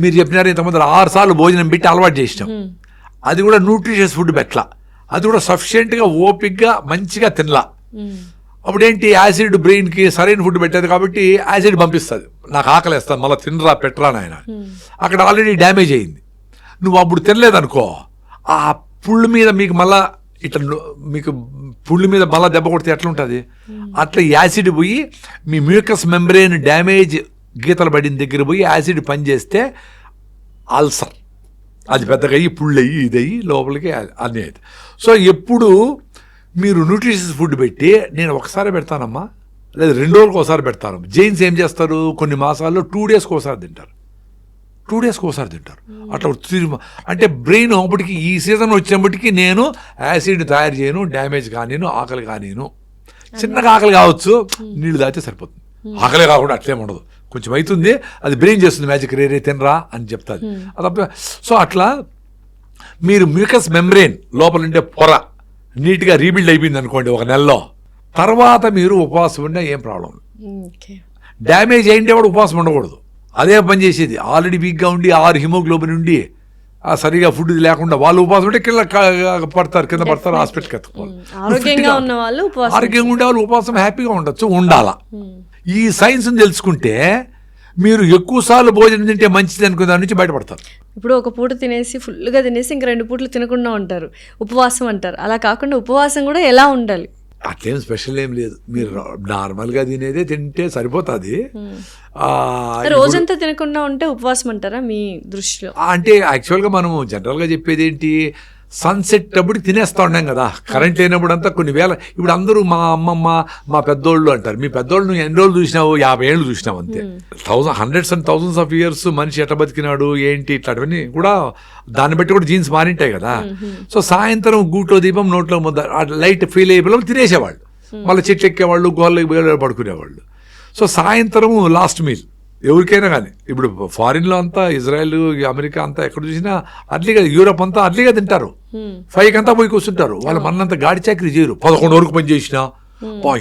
మీరు చెప్పినారు ఇంతకుముందు 6 సార్లు భోజనం పెట్టి అలవాటు చేసినాం. అది కూడా న్యూట్రిషియస్ ఫుడ్ పెట్టలా, అది కూడా సఫిషియెంట్గా ఓపిక్గా మంచిగా తినలా. అప్పుడేంటి యాసిడ్ బ్రెయిన్కి సరైన ఫుడ్ పెట్టేది కాబట్టి యాసిడ్ పంపిస్తుంది, నాకు ఆకలి వేస్తుంది, మళ్ళీ తినరా పెట్టరా నాయన. అక్కడ ఆల్రెడీ డ్యామేజ్ అయింది. నువ్వు అప్పుడు తినలేదనుకో, ఆ పుళ్ళు మీద మీకు మళ్ళా ఇట్లా మీకు పుళ్ళు మీద మళ్ళీ దెబ్బ కొడితే ఎట్లా ఉంటుంది? అట్లా యాసిడ్ పోయి మీ మ్యూకస్ మెంబ్రెయిన్ డ్యామేజ్ గీతలు పడిన దగ్గర పోయి యాసిడ్ పనిచేస్తే అల్సర్ అది పెద్దగా అయ్యి పుళ్ళు అయ్యి ఇదయ్యి లోపలికి అన్నీ అవుతుంది. సో ఎప్పుడు మీరు న్యూట్రిషియస్ ఫుడ్ పెట్టి, నేను ఒకసారి పెడతానమ్మా లేదా 2 రోజులకు ఒకసారి పెడతాను. జైన్స్ ఏం చేస్తారు, కొన్ని మాసాల్లో 2 డేస్కి ఒకసారి తింటారు, 2 డేస్కి ఒకసారి తింటారు. అట్లా అంటే బ్రెయిన్ అప్పటికి ఈ సీజన్ వచ్చినప్పటికీ నేను యాసిడ్ తయారు చేయను, డ్యామేజ్ కానీను, ఆకలి కానీను. చిన్నగా ఆకలి కావచ్చు, నీళ్ళు తాగితే సరిపోతుంది. ఆకలే కాకుండా అట్లేం ఉండదు, కొంచెం అవుతుంది, అది బ్రెయిన్ చేస్తుంది మ్యాజిక్, రేరే తినరా అని చెప్తుంది. అది సో అట్లా మీరు మ్యూకస్ మెంబ్రెయిన్ లోపల ఉండే పొర నీట్గా రీబిల్డ్ అయిపోయింది అనుకోండి 1 నెలలో, తర్వాత మీరు ఉపవాసం ఉన్నా ఏం ప్రాబ్లం. డ్యామేజ్ అయింటే కూడా ఉపవాసం ఉండకూడదు, అదే పని చేసేది. ఆల్రెడీ వీక్గా ఉండి 6 హిమోగ్లోబిన్ ఉండి సరిగా ఫుడ్ లేకుండా వాళ్ళు ఉపవాసం ఉంటే కింద పడతారు, హాస్పిటల్కి ఎత్తుకోవాలి. ఆరోగ్యంగా ఉండే వాళ్ళు ఉపవాసం హ్యాపీగా ఉండొచ్చు, ఉండాలా. ఈ సైన్స్ని తెలుసుకుంటే మీరు ఎక్కువసార్లు భోజనం తింటే మంచిది అనుకునే దాని నుంచి బయటపడతారు. ఇప్పుడు ఒక పూట తినేసి ఫుల్గా తినేసి ఇంక 2 పూటలు తినకుండా ఉంటారు, ఉపవాసం అంటారు. అలా కాకుండా ఉపవాసం కూడా ఎలా ఉండాలి? అట్లేం స్పెషల్ ఏం లేదు, మీరు నార్మల్గా తినేదే తింటే సరిపోతుంది. రోజంతా తినకుండా ఉంటే ఉపవాసం అంటారా మీ దృష్టిలో? అంటే యాక్చువల్గా మనము జనరల్గా చెప్పేది ఏంటి, సన్సెట్ అప్పుడు తినేస్తూ ఉన్నాం కదా, కరెంట్ లేనప్పుడు అంతా కొన్ని వేల. ఇప్పుడు అందరూ మా అమ్మమ్మ మా పెద్దోళ్ళు అంటారు. మీ పెద్దోళ్ళు నువ్వు ఎన్ని రోజులు చూసినావు? 50 ఏళ్ళు చూసినావు అంతే. Hundreds and thousands of years మనిషి ఎట్ట బతికినాడు ఏంటి ఇట్లాంటివన్నీ కూడా దాన్ని బట్టి కూడా జీన్స్ మారింటాయి కదా. సో సాయంత్రం గూట్లో దీపం నోట్లో ముద్ద లైట్ ఫీల్ అయ్యే తినేసేవాళ్ళు, మళ్ళీ చెట్లు ఎక్కేవాళ్ళు, గోళ్ళకి పడుకునేవాళ్ళు. సో సాయంత్రం లాస్ట్ మీల్ ఎవరికైనా కానీ. ఇప్పుడు ఫారిన్లో అంతా ఇజ్రాయెల్, అమెరికా అంతా ఎక్కడ చూసినా అర్లీగా, యూరోప్ అంతా అర్లీగా తింటారు. 5 అంతా పోయి కూర్చుంటారు. వాళ్ళు మనంతా గాడి చాకరీ చేయరు. 11 వరకు పని చేసినా,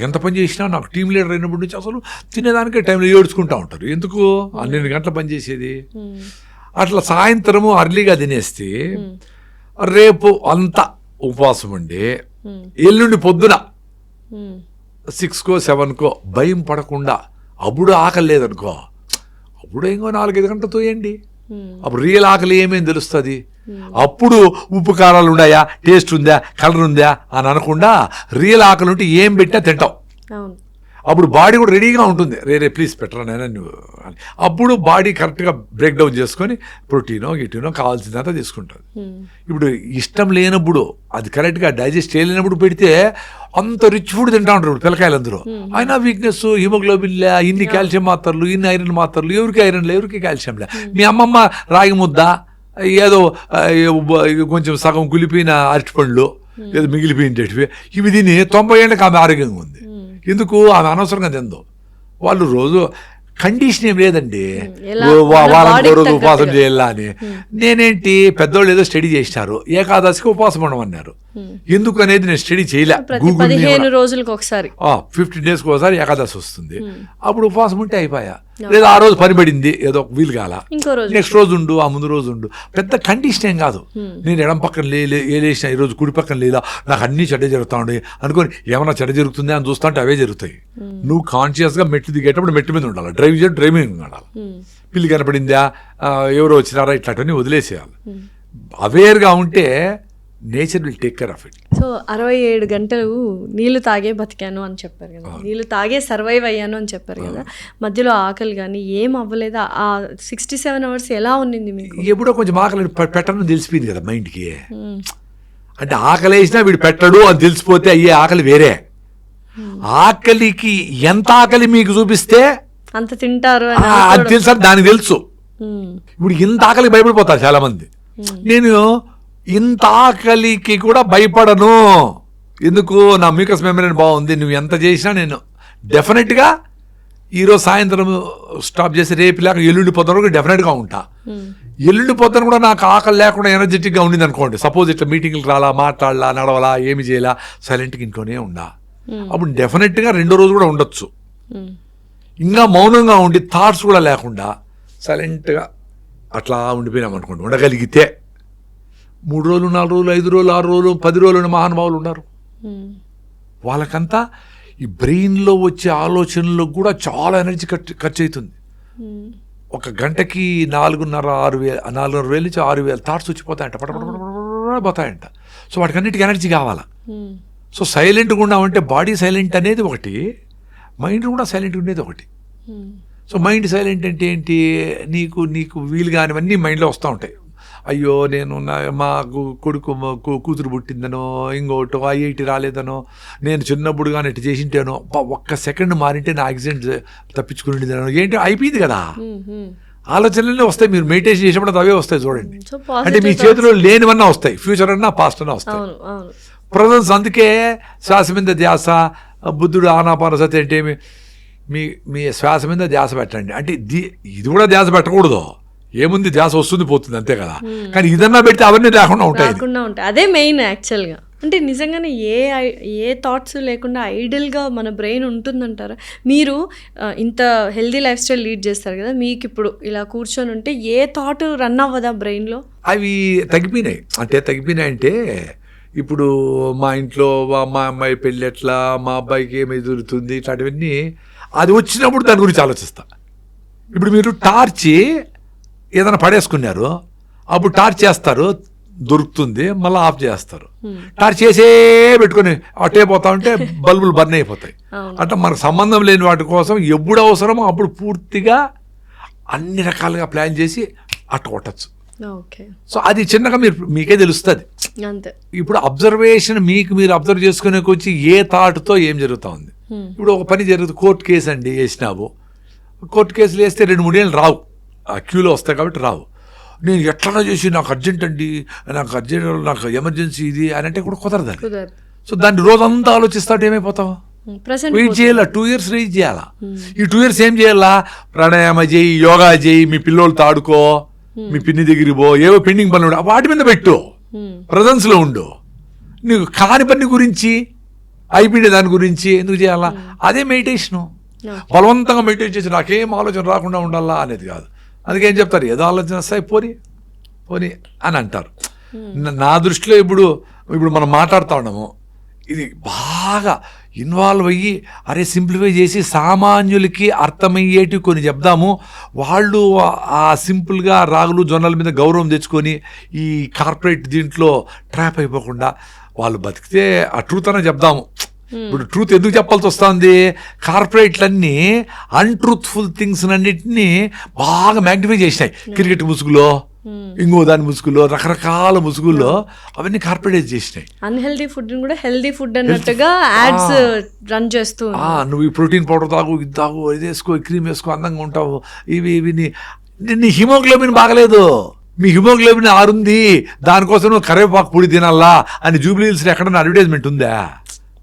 ఎంత పని చేసినా నాకు టీం లీడర్ అయినప్పటి నుంచి అసలు తినేదానికే టైంలో ఏడ్చుకుంటూ ఉంటారు. ఎందుకు 12 గంటలు పని చేసేది? అట్లా సాయంత్రము అర్లీగా తినేస్తే రేపు అంతా ఉపవాసం ఉండి ఎల్లుండి పొద్దున 6కో 7కో భయం పడకుండా, అప్పుడు ఆకలి లేదనుకో, అప్పుడు ఇంకో 4-5 గంటలు తోయండి. అప్పుడు రియల్ ఆకలి ఏమేమి తెలుస్తుంది. అప్పుడు ఉప్పు కారాలు ఉన్నాయా, టేస్ట్ ఉందా, కలర్ ఉందా అని అనకుండా రియల్ ఆకలి ఉంటే ఏం పెట్టినా తింటాం. అప్పుడు బాడీ కూడా రెడీగా ఉంటుంది. రే ప్లీజ్ పెట్టరా నైనా నువ్వు అని. అప్పుడు బాడీ కరెక్ట్గా బ్రేక్ డౌన్ చేసుకొని ప్రోటీనో గిటీనో కావాల్సిందంతా తీసుకుంటుంది. ఇప్పుడు ఇష్టం లేనప్పుడు, అది కరెక్ట్గా డైజెస్ట్ చేయలేనప్పుడు పెడితే అంత రిచ్ ఫుడ్ తింటా ఉంటారు పిల్లకాయలు అందరూ. అయినా వీక్నెస్, హిమోగ్లోబిన్ లే, ఇన్ని కాల్షియం మాత్రలు, ఇన్ని ఐరన్ మాత్రలు, ఎవరికి ఐరన్ లే, ఎవరికి కాల్షియం లే. మీ అమ్మమ్మ రాగి ముద్ద, ఏదో కొంచెం సగం కులిపోయిన అరటిపండ్లు, ఏదో మిగిలిపోయినవి, ఇవి తిని 90 ఏళ్ళకి ఆమె ఆరోగ్యంగా ఉంది. ఎందుకు? ఆమె అనవసరంగా తిందో. వాళ్ళు రోజు కండిషన్ ఏం లేదండి, వారానికి రోజు ఉపవాసం చేయాలా అని. నేనేంటి, పెద్దోళ్ళు ఏదో స్టడీ చేసినారు, ఏకాదశికి ఉపవాసం ఉండమన్నారు. ఎందుకు అనేది నేను స్టడీ చేయలే. 15 రోజులకు ఒకసారి, 15 డేస్కి ఒకసారి ఏకాదశి వస్తుంది. అప్పుడు ఉపవాసం ఉంటే అయిపోయా. లేదా ఆ రోజు పని పడింది, ఏదో వీలు కాల, నెక్స్ట్ రోజు ఉండు, ఆ ముందు రోజు ఉండు. పెద్ద కండిషన్ ఏం కాదు. నేను ఎడం పక్కన లేసిన ఈరోజు కుడి పక్కన లేదా, నాకు అన్ని చెడ్డ జరుగుతా ఉండే అనుకోని ఏమన్నా చెడ్డ జరుగుతుంది అని చూస్తా ఉంటే అవే జరుగుతాయి. నువ్వు కాన్షియస్గా మెట్లు దిగేటప్పుడు మెట్టు మీద ఉండాలి, డ్రైవ్ చేయడం డ్రైవింగ్ ఉండాలి. పిల్లి కనపడిందా, ఎవరో వచ్చినారా, ఇట్లాంటివన్నీ వదిలేసేయాలి. అవేర్గా ఉంటే nature will take care of it. So 67 గంటలు నీళ్లు తాగే బతికాను అని చెప్పారు కదా, నీళ్లు తాగే సర్వైవ్ అయ్యాను అని చెప్పారు కదా. మధ్యలో ఆకలి కానీ ఏం అవ్వలేదా? ఆ 67 అవర్స్ ఎలా ఉన్నింది మీకు? ఎప్పుడో కొంచెం ఆకలి పెట్టను తెలిసిపోయింది కదా మైండ్కి. అంటే ఆకలి వేసినా వీడు పెట్టడు అని తెలిసిపోతే అయ్యే ఆకలి వేరే. ఆకలికి ఎంత ఆకలి మీకు చూపిస్తే అంత తింటారు అది తెలుసా, దానికి తెలుసు. ఇప్పుడు ఇంత ఆకలికి భయపడిపోతారు చాలా మంది. నేను ఇంత ఆకలికి కూడా భయపడను. ఎందుకు? నా మ్యూకస్ మెమరీ బాగుంది. నువ్వు ఎంత చేసినా నేను డెఫినెట్గా ఈరోజు సాయంత్రం స్టాప్ చేసి రేపు లేక ఎల్లుండి పొద్దున వరకు డెఫినెట్గా ఉంటా. ఎల్లుండి పొద్దున కూడా నాకు ఆకలి లేకుండా ఎనర్జెటిక్గా ఉండింది అనుకోండి, సపోజ్ ఇట్లా మీటింగ్కి రాలా, మాట్లాడాలా, నడవలా, ఏమి చేయాలా, సైలెంట్గా ఇంట్లోనే ఉండా, అప్పుడు డెఫినెట్గా 2వ రోజు కూడా ఉండొచ్చు. ఇంకా మౌనంగా ఉండి థాట్స్ కూడా లేకుండా సైలెంట్గా అట్లా ఉండిపోయినాం అనుకోండి, ఉండగలిగితే 3 రోజులు 4 రోజులు 5 రోజులు 6 రోజులు 10 రోజులు మహానుభావులు ఉన్నారు. వాళ్ళకంతా ఈ బ్రెయిన్లో వచ్చే ఆలోచనలకు కూడా చాలా ఎనర్జీ ఖర్చు అవుతుంది. ఒక గంటకి 4,500 నుంచి 6,000 థాట్స్ వచ్చిపోతాయంట, పోతాయంట. సో వాటికి అన్నిటికీ ఎనర్జీ కావాలా. సో సైలెంట్గా ఉన్నామంటే బాడీ సైలెంట్ అనేది ఒకటి, మైండ్ కూడా సైలెంట్గా ఉండేది ఒకటి. సో మైండ్ సైలెంట్ అంటే ఏంటి? నీకు వీలు కానివన్నీ మైండ్లో వస్తూ ఉంటాయి. అయ్యో నేను మా కూతురు పుట్టిందనో, ఇంకోటో ఐఐటి రాలేదనో, నేను చిన్నప్పుడు కానీ ఇటు చేసింటేనో, ఒక్క సెకండ్ మారింటే నా యాక్సిడెంట్ తప్పించుకునేదనో, ఏంటో అయిపోయింది కదా. ఆలోచనలే వస్తాయి. మీరు మెడిటేషన్ చేసినప్పుడు అవే వస్తాయి చూడండి. అంటే మీ చేతిలో లేనివన్నా వస్తాయి, ఫ్యూచర్ అన్నా పాస్ట్ అన్నా వస్తాయి. ప్రజెన్స్. అందుకే శ్వాస మీద ధ్యాస, బుద్ధుడు ఆనాపానసతి అంటే మీ శ్వాస మీద ధ్యాస పెట్టండి అంటే. ఇది కూడా ధ్యాస పెట్టకూడదు, ఏముంది ధ్యాస వస్తుంది పోతుంది అంతే కదా. కానీ ఇదన్నా పెడితే అవన్నీ లేకుండా ఉంటాయి. అదే మెయిన్ యాక్చువల్గా. అంటే నిజంగానే ఏ థాట్స్ లేకుండా ఐడియల్గా మన బ్రెయిన్ ఉంటుందంటారా? మీరు ఇంత హెల్దీ లైఫ్ స్టైల్ లీడ్ చేస్తారు కదా, మీకు ఇప్పుడు ఇలా కూర్చొని ఉంటే ఏ థాట్ రన్ అవ్వదా బ్రెయిన్లో? అవి తగ్గిపోయినాయి. తగ్గిపోయినాయంటే ఇప్పుడు మా ఇంట్లో మా అమ్మాయి పెళ్ళి ఎట్లా, మా అబ్బాయికి ఏమి ఎదురుతుంది, ఇట్లాంటివన్నీ అది వచ్చినప్పుడు దాని గురించి ఆలోచిస్తా. ఇప్పుడు మీరు టార్చ్ ఏదైనా పడేసుకున్నారు, అప్పుడు టార్చ్ చేస్తారు, దొరుకుతుంది, మళ్ళీ ఆఫ్ చేస్తారు. టార్చ్ చేసే పెట్టుకొని అటే పోతా ఉంటే బల్బులు బర్న్ అయిపోతాయి. అట్లా మనకు సంబంధం లేని వాటి కోసం ఎప్పుడు అవసరమో అప్పుడు పూర్తిగా అన్ని రకాలుగా ప్లాన్ చేసి అట్ట కొట్టచ్చు. సో అది చిన్నగా మీకే తెలుస్తుంది. ఇప్పుడు అబ్జర్వేషన్ మీరు అబ్జర్వ్ చేసుకునే వచ్చి ఏ థాట్తో ఏం జరుగుతూ ఉంది. ఇప్పుడు ఒక పని జరుగుతుంది, కోర్టు కేసు అండి వేసినావు, కోర్టు కేసులు వేస్తే 2-3 ఏళ్ళు రావు, ఆ క్యూలో వస్తాయి కాబట్టి రావు. నేను ఎట్లా చేసి నాకు అర్జెంట్ అండి, నాకు ఎమర్జెన్సీ ఇది అని అంటే కూడా కుదరదు. సో దాన్ని రోజంతా ఆలోచిస్తాడు ఏమైపోతావు. వెయిట్ చేయాలా, 2 years వెయిట్ చేయాలా. ఈ 2 years ఏం చేయాలా, ప్రాణాయామ చేయి, యోగా చేయి, మీ పిల్లోళ్ళతో ఆడుకో, మీ పిన్ని దగ్గరికి పో, ఏవో పెండింగ్ పనులు వాటి మీద పెట్టు, ప్రజెన్స్ లో ఉండు. నీకు కాని పని గురించి అయిపోయిన దాని గురించి ఎందుకు చేయాలా? అదే మెడిటేషను. బలవంతంగా మెడిటేట్ చేసి నాకేం ఆలోచన రాకుండా ఉండాలా అనేది కాదు. అందుకే ఏం చెప్తారు, ఏదో ఆలోచన వస్తాయి పోని అని అంటారు. నా దృష్టిలో ఇప్పుడు మనం మాట్లాడుతూ ఉన్నాము, ఇది బాగా ఇన్వాల్వ్ అయ్యి అరే సింప్లిఫై చేసి సామాన్యులకి అర్థమయ్యేటివి కొన్ని చెప్దాము. వాళ్ళు ఆ సింపుల్గా రాగులు జొన్నల మీద గౌరవం తెచ్చుకొని ఈ కార్పొరేట్ దీంట్లో ట్రాప్ అయిపోకుండా వాళ్ళు బతికితే ఆ ట్రూత్ అనే చెప్దాము. ఇప్పుడు ట్రూత్ ఎందుకు చెప్పాల్సి వస్తుంది, కార్పొరేట్లన్నీ అన్ట్రూత్ఫుల్ థింగ్స్ అన్నిటినీ బాగా మ్యాగ్నిఫై చేసినాయి. క్రికెట్ ముసుగులో, ఇంకో దాని ముసుగులో, రకరకాల ముసుగుల్లో అవన్నీ కార్పొరేట్ చేసినాయి. అన్హెల్దీ ఫుడ్ కూడా హెల్దీ ఫుడ్ అన్నట్టుగా యాడ్స్ రన్ చేస్తూ, నువ్వు ఈ ప్రోటీన్ పౌడర్ తాగు, ఇది తాగు, ఇది వేసుకో, క్రీమ్ వేసుకో, అందంగా ఉంటావు, ఇవి నీ హిమోగ్లోబిన్ బాగలేదు, మీ హిమోగ్లోబిన్ 6 ఉంది, దానికోసం నువ్వు కరివేపాకు పొడి తినాలా అని జూబ్లీ హిల్స్లో ఎక్కడన్నా అడ్వర్టైజ్మెంట్ ఉందా?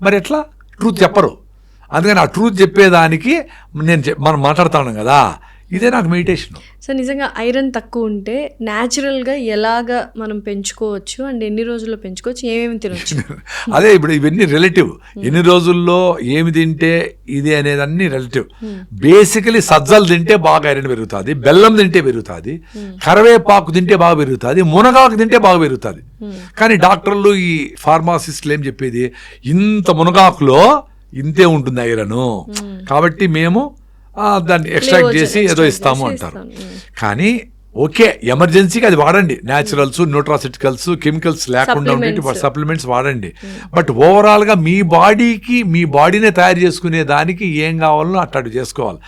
మరి ఎట్లా ట్రూత్ చెప్పరు. అందుకని ఆ ట్రూత్ చెప్పేదానికి మనం మాట్లాడుతా ఉన్నాం కదా, ఇదే నాకు మెడిటేషన్. సో నిజంగా ఐరన్ తక్కువ ఉంటే న్యాచురల్గా ఎలాగ మనం పెంచుకోవచ్చు అండ్ ఎన్ని రోజుల్లో పెంచుకోవచ్చు, ఏమేమి తినవచ్చు? అదే ఇప్పుడు ఇవన్నీ రిలేటివ్. ఎన్ని రోజుల్లో ఏమి తింటే ఇది అనేది అన్ని రిలేటివ్. బేసికలీ సజ్జలు తింటే బాగా ఐరన్ పెరుగుతుంది, బెల్లం తింటే పెరుగుతుంది, కరివేపాకు తింటే బాగా పెరుగుతుంది, మునగాకు తింటే బాగా పెరుగుతుంది. కానీ డాక్టర్లు ఈ ఫార్మాసిస్టులు ఏం చెప్పేది, ఇంత మునగాకులో ఇంతే ఉంటుంది ఐరన్, కాబట్టి మేము దాన్ని ఎక్స్ట్రాక్ట్ చేసి ఏదో ఇస్తాము అంటారు. కానీ ఓకే, ఎమర్జెన్సీకి అది వాడండి, న్యాచురల్స్, న్యూట్రాసిటికల్స్, కెమికల్స్ లేకుండా ఉండే సప్లిమెంట్స్ వాడండి. బట్ ఓవరాల్గా మీ బాడీనే తయారు చేసుకునే దానికి ఏం కావాలో అట్లా చేసుకోవాలి.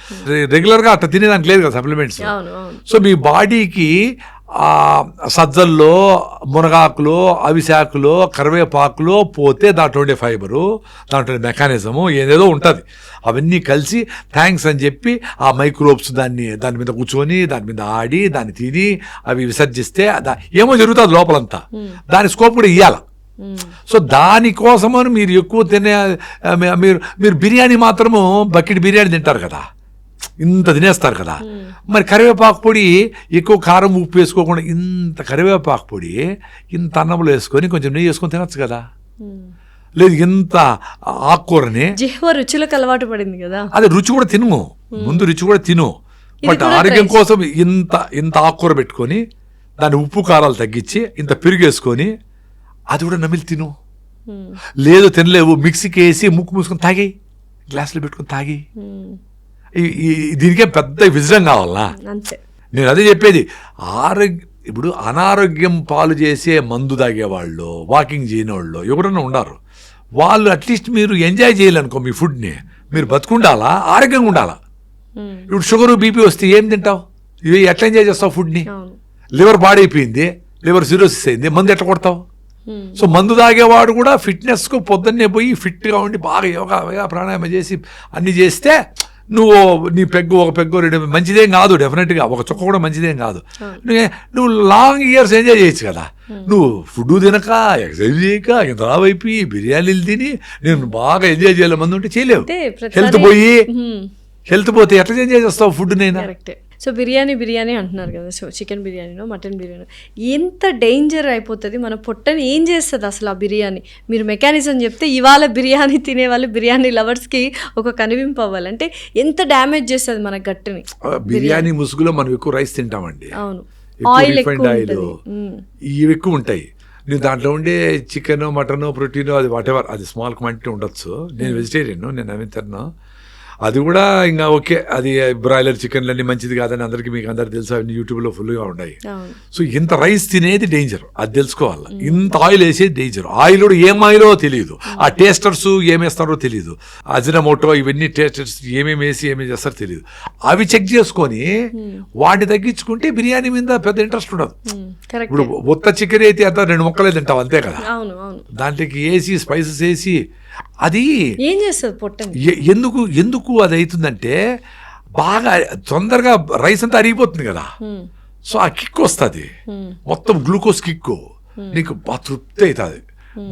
రెగ్యులర్గా అట్లా తినేదానికి లేదు కదా సప్లిమెంట్స్. సో మీ బాడీకి సజ్జల్లో, మునగాకులో, అవిశాకులో, కరివేపాకులో పోతే దాంట్లో ఉండే ఫైబరు, దాంట్లో మెకానిజము ఏదేదో ఉంటుంది. అవన్నీ కలిసి థ్యాంక్స్ అని చెప్పి ఆ మైక్రోబ్స్ దాని మీద కూర్చొని, దాని మీద ఆడి, దాన్ని తిని అవి విసర్జిస్తే ఏమో జరుగుతుంది లోపలంతా. దాని స్కోప్ కూడా ఇవ్వాలి. సో దానికోసమని మీరు ఎక్కువ మీరు బిర్యానీ మాత్రము బకెట్ బిర్యానీ తింటారు కదా, ఇంత తినేస్తారు కదా. మరి కరివేపాకు పొడి ఎక్కువ కారం ఉప్పు వేసుకోకుండా ఇంత కరివేపాకు పొడి ఇంత అన్నంలో వేసుకొని కొంచెం నెయ్యి వేసుకొని తినచ్చు కదా. లేదు ఇంత ఆకుకూరని రుచులకు అలవాటు పడింది కదా, అదే రుచి కూడా తిను, ముందు రుచి కూడా తిను. బట్ ఆరోగ్యం కోసం ఇంత ఆకుకూర పెట్టుకొని దాని ఉప్పు కారాలు తగ్గించి ఇంత పెరుగు వేసుకొని అది కూడా నమిలి తిను. లేదు తినలేవు, మిక్సీకి వేసి ముక్కు మూసుకొని తాగి, గ్లాసులో పెట్టుకొని తాగి. దీనికే పెద్ద విజయం కావాలా? నేను అదే చెప్పేది. ఇప్పుడు అనారోగ్యం పాలు చేసే మందు తాగేవాళ్ళు, వాకింగ్ చేయని వాళ్ళు ఎవరన్నా ఉన్నారు, వాళ్ళు అట్లీస్ట్ మీరు ఎంజాయ్ చేయాలనుకో మీ ఫుడ్ని, మీరు బతుకుండాలా, ఆరోగ్యంగా ఉండాలా. ఇప్పుడు షుగరు బీపీ వస్తే ఏం తింటావు, ఇవి ఎట్లా ఎంజాయ్ చేస్తావు ఫుడ్ని? లివర్ పాడైపోయింది, లివర్ సిరోసిస్ అయింది, మందు ఎట్లా కొడతావు? సో మందు తాగేవాడు కూడా ఫిట్నెస్కు పొద్దున్నే పోయి ఫిట్గా ఉండి బాగా యోగా ప్రాణాయామం చేసి అన్ని చేస్తే నువ్వు నీ ఒక పెగ్గు 2 మంచిదేం కాదు, డెఫినెట్గా ఒక చుక్క కూడా మంచిదేం కాదు. నువ్వు లాంగ్ ఇయర్స్ ఎంజాయ్ చేయొచ్చు కదా. నువ్వు ఫుడ్ తినక, ఎక్సర్సైజ్ చేయక, ఇంత రావైపోయి బిర్యానీలు తిని నేను బాగా ఎంజాయ్ చేయాలి మంది ఉంటే చేయలేవు. హెల్త్ పోతే ఎట్లా ఎంజాయ్ చేస్తావు ఫుడ్? నేను సో బిర్యానీ అంటున్నారు కదా, సో చికెన్ బిర్యానీనో మటన్ బిర్యానీ ఎంత డేంజర్ అయిపోతుంది, మన పొట్టని ఏం చేస్తుంది అసలు ఆ బిర్యానీ? మీరు మెకానిజం చెప్తే ఇవాళ బిర్యానీ తినేవాళ్ళు, బిర్యానీ లవర్స్కి ఒక కనివింపు అవ్వాలంటే ఎంత డ్యామేజ్ చేస్తుంది మన గట్టుని. బిర్యానీ ముసుగులో మనం ఎక్కువ రైస్ తింటామండి. అవును, ఆయిల్ ఇవి ఎక్కువ ఉంటాయి. నువ్వు దాంట్లో ఉండే చికెన్, మటన్, ప్రోటీన్ అది వాటెవర్, అది స్మాల్ క్వాంటిటీ ఉండొచ్చు. నేను వెజిటేరియన్, నేను అవి తిన్నాను. అది కూడా ఇంకా ఓకే, అది బ్రాయిలర్ చికెన్లు అన్ని మంచిది కాదని మీకు అందరికి తెలుసు, అవన్నీ యూట్యూబ్లో ఫుల్గా ఉన్నాయి. సో ఇంత రైస్ తినేది డేంజర్, అది తెలుసుకోవాలి. ఇంత ఆయిల్ వేసేది డేంజర్. ఆయిల్ కూడా ఏం ఆయిలో తెలియదు, ఆ టేస్టర్స్ ఏమేస్తారో తెలియదు, అజినమోటో ఇవన్నీ టేస్టర్స్ ఏమేమి వేసి ఏమేమి చేస్తారో తెలియదు. అవి చెక్ చేసుకొని వాటిని తగ్గించుకుంటే బిర్యానీ మీద పెద్ద ఇంట్రెస్ట్ ఉండదు. ఇప్పుడు ఉత్త చికెన్ అయితే అంతా 2 ముక్కలే తింటావు అంతే కదా, దాంట్లోకి వేసి స్పైసెస్ వేసి అది ఏం చేస్తుంది పొట్టని. ఎందుకు అది అవుతుందంటే బాగా తొందరగా రైస్ అంతా అరిగిపోతుంది కదా, సో ఆ కిక్ వస్తుంది, మొత్తం గ్లూకోజ్ కిక్, నీకు బాగా తృప్తి అవుతుంది,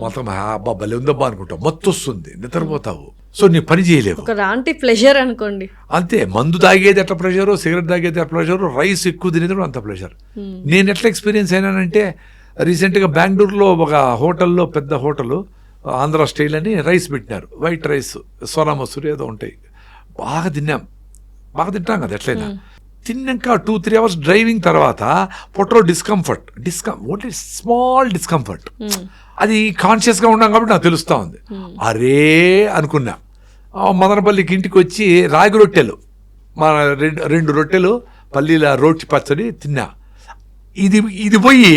మొత్తం అబ్బా భలే ఉందబ్బా అనుకుంటావు, మత్తు వస్తుంది, నిద్రపోతావు, సో నీ పని చేయలేవు. ఒకలాంటి ప్లెజర్ అనుకోండి అంతే. మందు తాగేది ఎట్లా ప్రెషరు, సిగరెట్ తాగేది ఎట్లా ప్రెషరు, రైస్ ఎక్కువ తినేది కూడా అంత ప్రెషర్. నేను ఎట్లా ఎక్స్పీరియన్స్ అయినానంటే రీసెంట్గా బెంగళూరులో ఒక హోటల్లో, పెద్ద హోటల్, ఆంధ్ర స్టైల్ అని రైస్ పెట్టినారు, వైట్ రైస్, సోనా మసూరి ఏదో ఉంటాయి, బాగా తింటాం కదా ఎట్లయినా. తిన్నాక 2-3 అవర్స్ డ్రైవింగ్ తర్వాత పొట్టలో ఓన్లీ స్మాల్ డిస్కంఫర్ట్, అది కాన్షియస్గా ఉన్నాం కాబట్టి నాకు తెలుస్తూ ఉంది. అరే అనుకున్నా, మదనపల్లికి ఇంటికి వచ్చి రాగి రొట్టెలు, మన 2 రొట్టెలు పల్లీల రోటి పచ్చడి తిన్నా. ఇది పోయి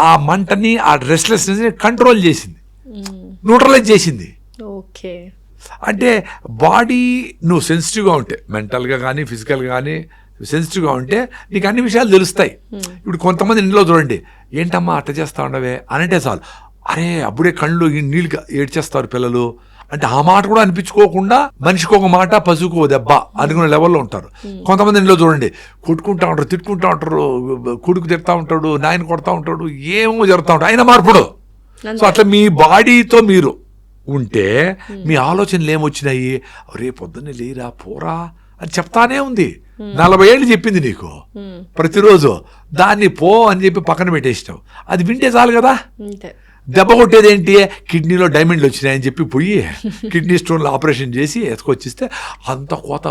ఆ మంటని, ఆ రెస్ట్లెస్నెస్ని కంట్రోల్ చేసింది, న్యూట్రలైజ్ చేసింది. ఓకే, అంటే బాడీ నువ్వు సెన్సిటివ్గా ఉంటే, మెంటల్గా కానీ ఫిజికల్గా కానీ సెన్సిటివ్గా ఉంటే నీకు అన్ని విషయాలు తెలుస్తాయి. ఇప్పుడు కొంతమంది ఇంట్లో చూడండి, ఏంటమ్మా అట్ట చేస్తా ఉండవే అనంటే చాలు, అరే అప్పుడే కళ్ళు నీళ్ళుగా ఏడ్చేస్తారు పిల్లలు అంటే, ఆ మాట కూడా అనిపించుకోకుండా మనిషికి ఒక మాట పశువుకో దెబ్బ అనుకునే లెవెల్లో ఉంటారు. కొంతమంది ఇంట్లో చూడండి, కొట్టుకుంటా ఉంటారు, తిట్టుకుంటా ఉంటారు, కొడుకు తిడతా ఉంటాడు, నాయన కొడతా ఉంటాడు, ఏమో జరుగుతూ ఉంటాడు, అయినా మార్పుడు. సో అట్లా మీ బాడీతో మీరు ఉంటే మీ ఆలోచనలు ఏమొచ్చినాయి, రే పొద్దున్నే లేరా పోరా అని చెప్తానే ఉంది. 40 ఏళ్ళు చెప్పింది నీకు ప్రతిరోజు, దాన్ని పో అని చెప్పి పక్కన పెట్టేసినావు. అది వింటే చాలు కదా. దెబ్బ కొట్టేది ఏంటి, కిడ్నీలో డైమండ్లు వచ్చినాయని చెప్పి పోయి కిడ్నీ స్టోన్లో ఆపరేషన్ చేసి ఎత్తుకొచ్చిస్తే అంత కోత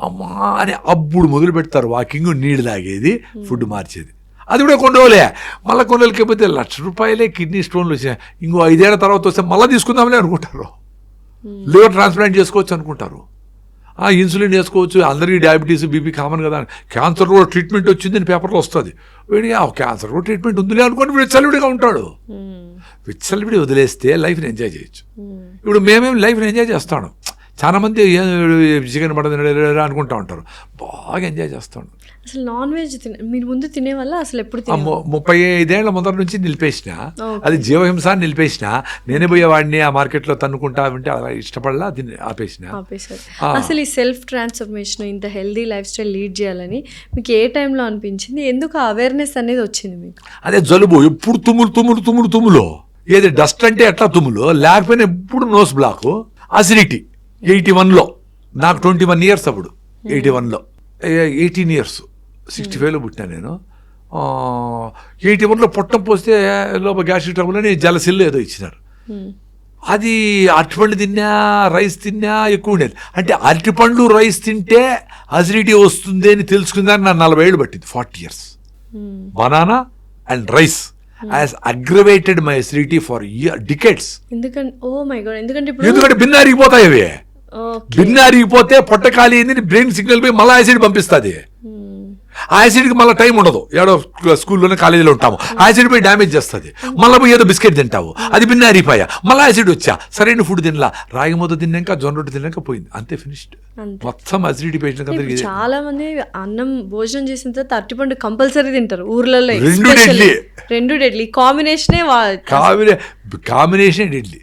అమ్మా అని అప్పుడు మొదలు పెడతారు వాకింగ్, నీళ్ళు తాగేది, ఫుడ్ మార్చేది. అది కూడా కొన్ని రోజులే, మళ్ళీ కొన్ని రోజులకి అయిపోతే ₹1,00,000 కిడ్నీ స్టోన్లు వచ్చినాయి, ఇంకో 5 ఏళ్ల తర్వాత వస్తే మళ్ళీ తీసుకుందామని అనుకుంటారు. లివర్ ట్రాన్స్ప్లాంట్ చేసుకోవచ్చు అనుకుంటారు, ఇన్సులిన్ వేసుకోవచ్చు, అందరికీ డయాబెటీస్ బీపీ కామన్ కదా, క్యాన్సర్ కూడా ట్రీట్మెంట్ వచ్చిందని పేపర్లో వస్తుంది. వీడికి క్యాన్సర్ కూడా ట్రీట్మెంట్ ఉందిలే అనుకోని విచ్చలవిడిగా ఉంటాడు. విచ్చలవిడి వదిలేస్తే లైఫ్ని ఎంజాయ్ చేయొచ్చు. ఇప్పుడు మేమేమి లైఫ్ని ఎంజాయ్ చేస్తాను, చాలా మంది చికెన్ మటన్ అనుకుంటా ఉంటారు, బాగా ఎంజాయ్ చేస్తాను. అసలు నాన్ వెజ్ మీరు ముందు తినే వల్ల అసలు ఎప్పుడు 35 ఏళ్ల ముందర నుంచి నిలిపేసిన, అది జీవహింస నిలిపేసిన, నేనే పోయేవాడిని ఆ మార్కెట్లో తన్నుకుంటా ఉంటే అలా ఇష్టపడలా దీన్ని ఆపేశారు. అసలు ఈ సెల్ఫ్ ట్రాన్స్ఫర్మేషన్, ఇంత హెల్దీ లైఫ్ స్టైల్ లీడ్ చేయాలని మీకు ఏ టైంలో అనిపించింది, ఎందుకు అవేర్నెస్ అనేది వచ్చింది మీకు? అదే జలుబు, ఎప్పుడు తుమ్ములు, ఏది డస్ట్ అంటే ఎట్లా తుమ్ములు, లేకపోయినా ఎప్పుడు నోస్ బ్లాక్, అసిడిటీ. 81లో నాకు 21 ఇయర్స్, అప్పుడు 81లో 18 ఇయర్స్, 65లో పుట్టినా నేను. 81లో పొట్టం పోస్తే లోపల గ్యాస్ట్రిక్ ట్రబుల్ అని జలసిల్లు ఏదో ఇచ్చినారు. అది అరటిపండు తిన్నా, రైస్ తిన్నా ఎక్కువ ఉండేది. అంటే అరటిపండు రైస్ తింటే అసిడిటీ వస్తుంది అని తెలుసుకుందని నాకు 40 ఏళ్ళు పట్టింది, 40 years. Banana and rice has aggravated my acidity for decades. ఎందుకంటే భిన్న అరిగిపోతాయి అవి. భిన్న అరిగిపోతే పొట్ట ఖాళీ అయింది, బ్రెయిన్ సిగ్నల్ పోయి మళ్ళీ యాసిడ్ పంపిస్తుంది. ఆ యాసిడ్కి మళ్ళీ టైం ఉండదు, ఏడో స్కూల్లోనే కాలేజీలో ఉంటాము, యాసిడ్ పోయి డ్యామేజ్ చేస్తుంది, మళ్ళీ పోయి ఏదో బిస్కెట్ తింటావు, అది భిన్న అరిగిపోయా, మళ్ళీ యాసిడ్ వచ్చా, సరైన ఫుడ్ తినలా, రాగి ముద్ద తిన్నాక జొన్న రొట్టె తిన్నాక పోయింది, అంతే ఫినిష్డ్. మొత్తం అసిడిటీ పేషెంట్. చాలా మంది అన్నం భోజనం చేసిన తర్వాత అరటిపండు కంపల్సరీ తింటారు ఊర్లలో, రెండు డెడ్లీ కాంబినేషన్ డెడ్లీ.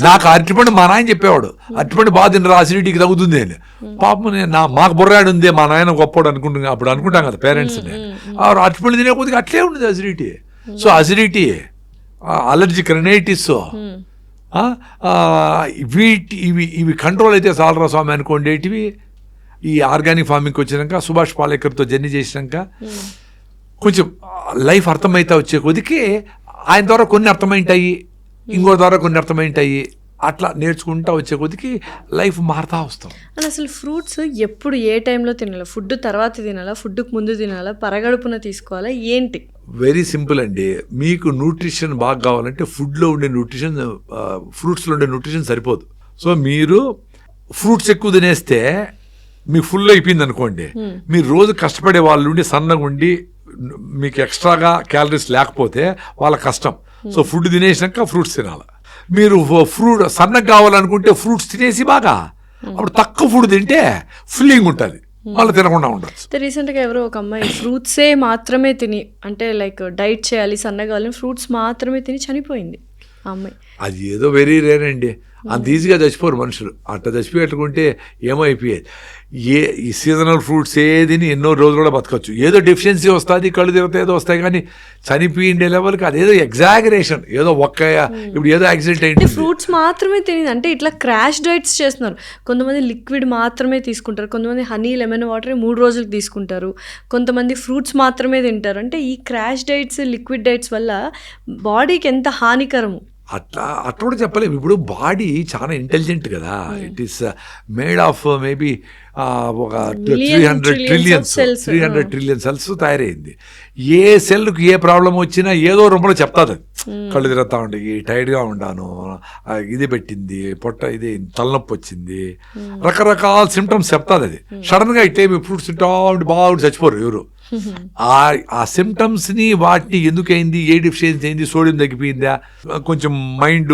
నాకు అరటిపండు మా నాయన చెప్పేవాడు, అరటిపండు బాగా తినరా అసిడిటీకి తగ్గుతుంది అని. పాపం మాకు బుర్రాడు ఉంది, మా నాయన గొప్పవాడు అనుకుంటున్నా, అప్పుడు అనుకుంటాం కదా పేరెంట్స్ని, అరటిపండు తినే కొద్దిగా అట్లే ఉండేది acidity. So acidity, allergic rhinitis, ఇవి కంట్రోల్ అయితే చాలరా స్వామి అనుకోండేటివి. ఈ ఆర్గానిక్ ఫార్మింగ్కి వచ్చినాక, సుభాష్ పాలేకర్తో జర్నీ చేసినాక కొంచెం లైఫ్ అర్థమైతే వచ్చే కొద్దికి ఆయన ద్వారా కొన్ని అర్థమైంటాయి, ఇంకో ద్వారా కొన్ని అర్థమైంటాయి, అట్లా నేర్చుకుంటా వచ్చే కొద్దికి లైఫ్ మారుతా వస్తాం. అండ్ అసలు ఫ్రూట్స్ ఎప్పుడు ఏ టైంలో తినాలా, ఫుడ్ తర్వాత తినాలా, ఫుడ్కి ముందు తినాలా, పరగడుపున తీసుకోవాలా, ఏంటి? వెరీ సింపుల్ అండి. మీకు న్యూట్రిషన్ బాగా కావాలంటే ఫుడ్లో ఉండే న్యూట్రిషన్, ఫ్రూట్స్లో ఉండే న్యూట్రిషన్ సరిపోదు. సో మీరు ఫ్రూట్స్ ఎక్కువ తినేస్తే మీకు ఫుల్ అయిపోయింది అనుకోండి, మీరు రోజు కష్టపడే వాళ్ళు ఉండి సన్నగా ఉండి మీకు ఎక్స్ట్రాగా క్యాలరీస్ లేకపోతే వాళ్ళ కష్టం. సో ఫుడ్ తినేసినాక ఫ్రూట్స్ తినాలి. మీరు ఫ్రూట్ సన్నగా కావాలనుకుంటే ఫ్రూట్స్ తినేసి బాగా అప్పుడు తక్కువ ఫుడ్ తింటే ఫిల్లింగ్ ఉంటుంది, వాళ్ళు తినకుండా ఉండొచ్చు. రీసెంట్గా ఎవరో ఒక అమ్మాయి ఫ్రూట్సే మాత్రమే తిని, అంటే లైక్ డైట్ చేయాలి సన్నగా కావాలని ఫ్రూట్స్ మాత్రమే తిని చనిపోయింది ఆ అమ్మాయి. అది ఏదో వెరీ రేర్ అండి, అంత ఈజీగా చచ్చిపోరు మనుషులు. అట్లా చచ్చిపోయేట్టుకుంటే ఏమైపోయేది. ఈ సీజనల్ ఫ్రూట్స్ ఏదిని ఎన్నో రోజులు కూడా బతకచ్చు. ఏదో డెఫిషియన్సీ వస్తుంది, కళ్ళు తిరుగుతాయి, ఏదో వస్తాయి, కానీ చనిపోయిండే లెవెల్కి అదేదో ఎగ్జాగరేషన్, ఏదో ఇప్పుడు ఏదో యాక్సిడెంట్ అయింది. ఫ్రూట్స్ మాత్రమే తినేది అంటే ఇట్లా క్రాష్ డైట్స్ చేస్తున్నారు. కొంతమంది లిక్విడ్ మాత్రమే తీసుకుంటారు, కొంతమంది హనీ లెమన్ వాటర్ 3 రోజులకు తీసుకుంటారు, కొంతమంది ఫ్రూట్స్ మాత్రమే తింటారు. అంటే ఈ క్రాష్ డైట్స్ లిక్విడ్ డైట్స్ వల్ల బాడీకి ఎంత హానికరము. అట్లా కూడా చెప్పలేము. ఇప్పుడు బాడీ చాలా ఇంటెలిజెంట్ కదా, it is made of maybe ఒక 300 ట్రిలియన్ సెల్స్ తయారైంది. ఏ సెల్కి ఏ ప్రాబ్లం వచ్చినా ఏదో రూపంలో చెప్తాది. కళ్ళు తిరుగుతా ఉంటాయి, టైర్డ్గా ఉండాను, ఇది పెట్టింది పొట్ట, ఇది తలనొప్పి వచ్చింది, రకరకాల సిమ్టమ్స్ చెప్తాది. అది సడన్గా ఇట్టే ఫ్రూట్స్ తింటా ఉండి బాగా చచ్చిపోరు ఎవరు. ఆ సిమ్టమ్స్ని వాటిని ఎందుకైంది, ఏ డెఫిషియన్సీ అయింది, సోడియం తగ్గిపోయిందా, కొంచెం మైండ్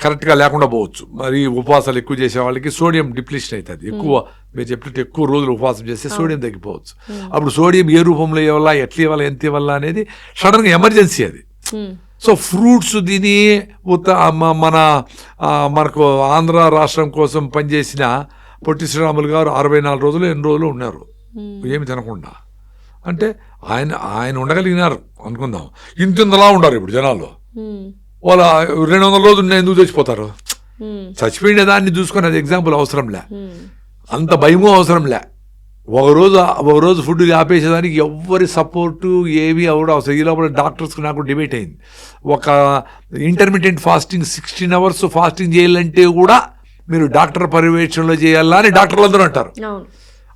కరెక్ట్గా లేకుండా పోవచ్చు. మరి ఉపవాసాలు ఎక్కువ చేసే వాళ్ళకి సోడియం డిప్లీషన్ అవుతుంది. ఎక్కువ మీరు చెప్పినట్టు ఎక్కువ రోజులు ఉపవాసం చేస్తే సోడియం తగ్గిపోవచ్చు. అప్పుడు సోడియం ఏ రూపంలో ఇవ్వాలా, ఎట్లా ఇవ్వాలా, ఎంత ఇవ్వాలా అనేది సడన్గా ఎమర్జెన్సీ అది. సో ఫ్రూట్స్ తిని మనకు ఆంధ్ర రాష్ట్రం కోసం పనిచేసిన పొట్టి శ్రీరాములు గారు 64 రోజులు ఎన్ని రోజులు ఉన్నారు ఏమి తినకుండా. అంటే ఆయన ఉండగలిగినారు అనుకుందాం. ఇంతలా ఉండరు ఇప్పుడు జనాలు. వాళ్ళ 200 రోజులు ఎందుకు చచ్చిపోతారు? చచ్చిపోయిన దాన్ని చూసుకొని అది ఎగ్జాంపుల్ అవసరంలే, అంత భయమూ అవసరంలే. ఒక రోజు ఫుడ్ ఆపేసేదానికి ఎవ్వరి సపోర్టు ఏవి అవడం అవసరం. ఈ లోపల డాక్టర్స్కి నాకు డిబేట్ అయింది. ఒక ఇంటర్మీడియట్ ఫాస్టింగ్ 16 hours ఫాస్టింగ్ చేయాలంటే కూడా మీరు డాక్టర్ పర్యవేక్షణలో చేయాలా అని డాక్టర్లు అందరూ అంటారు.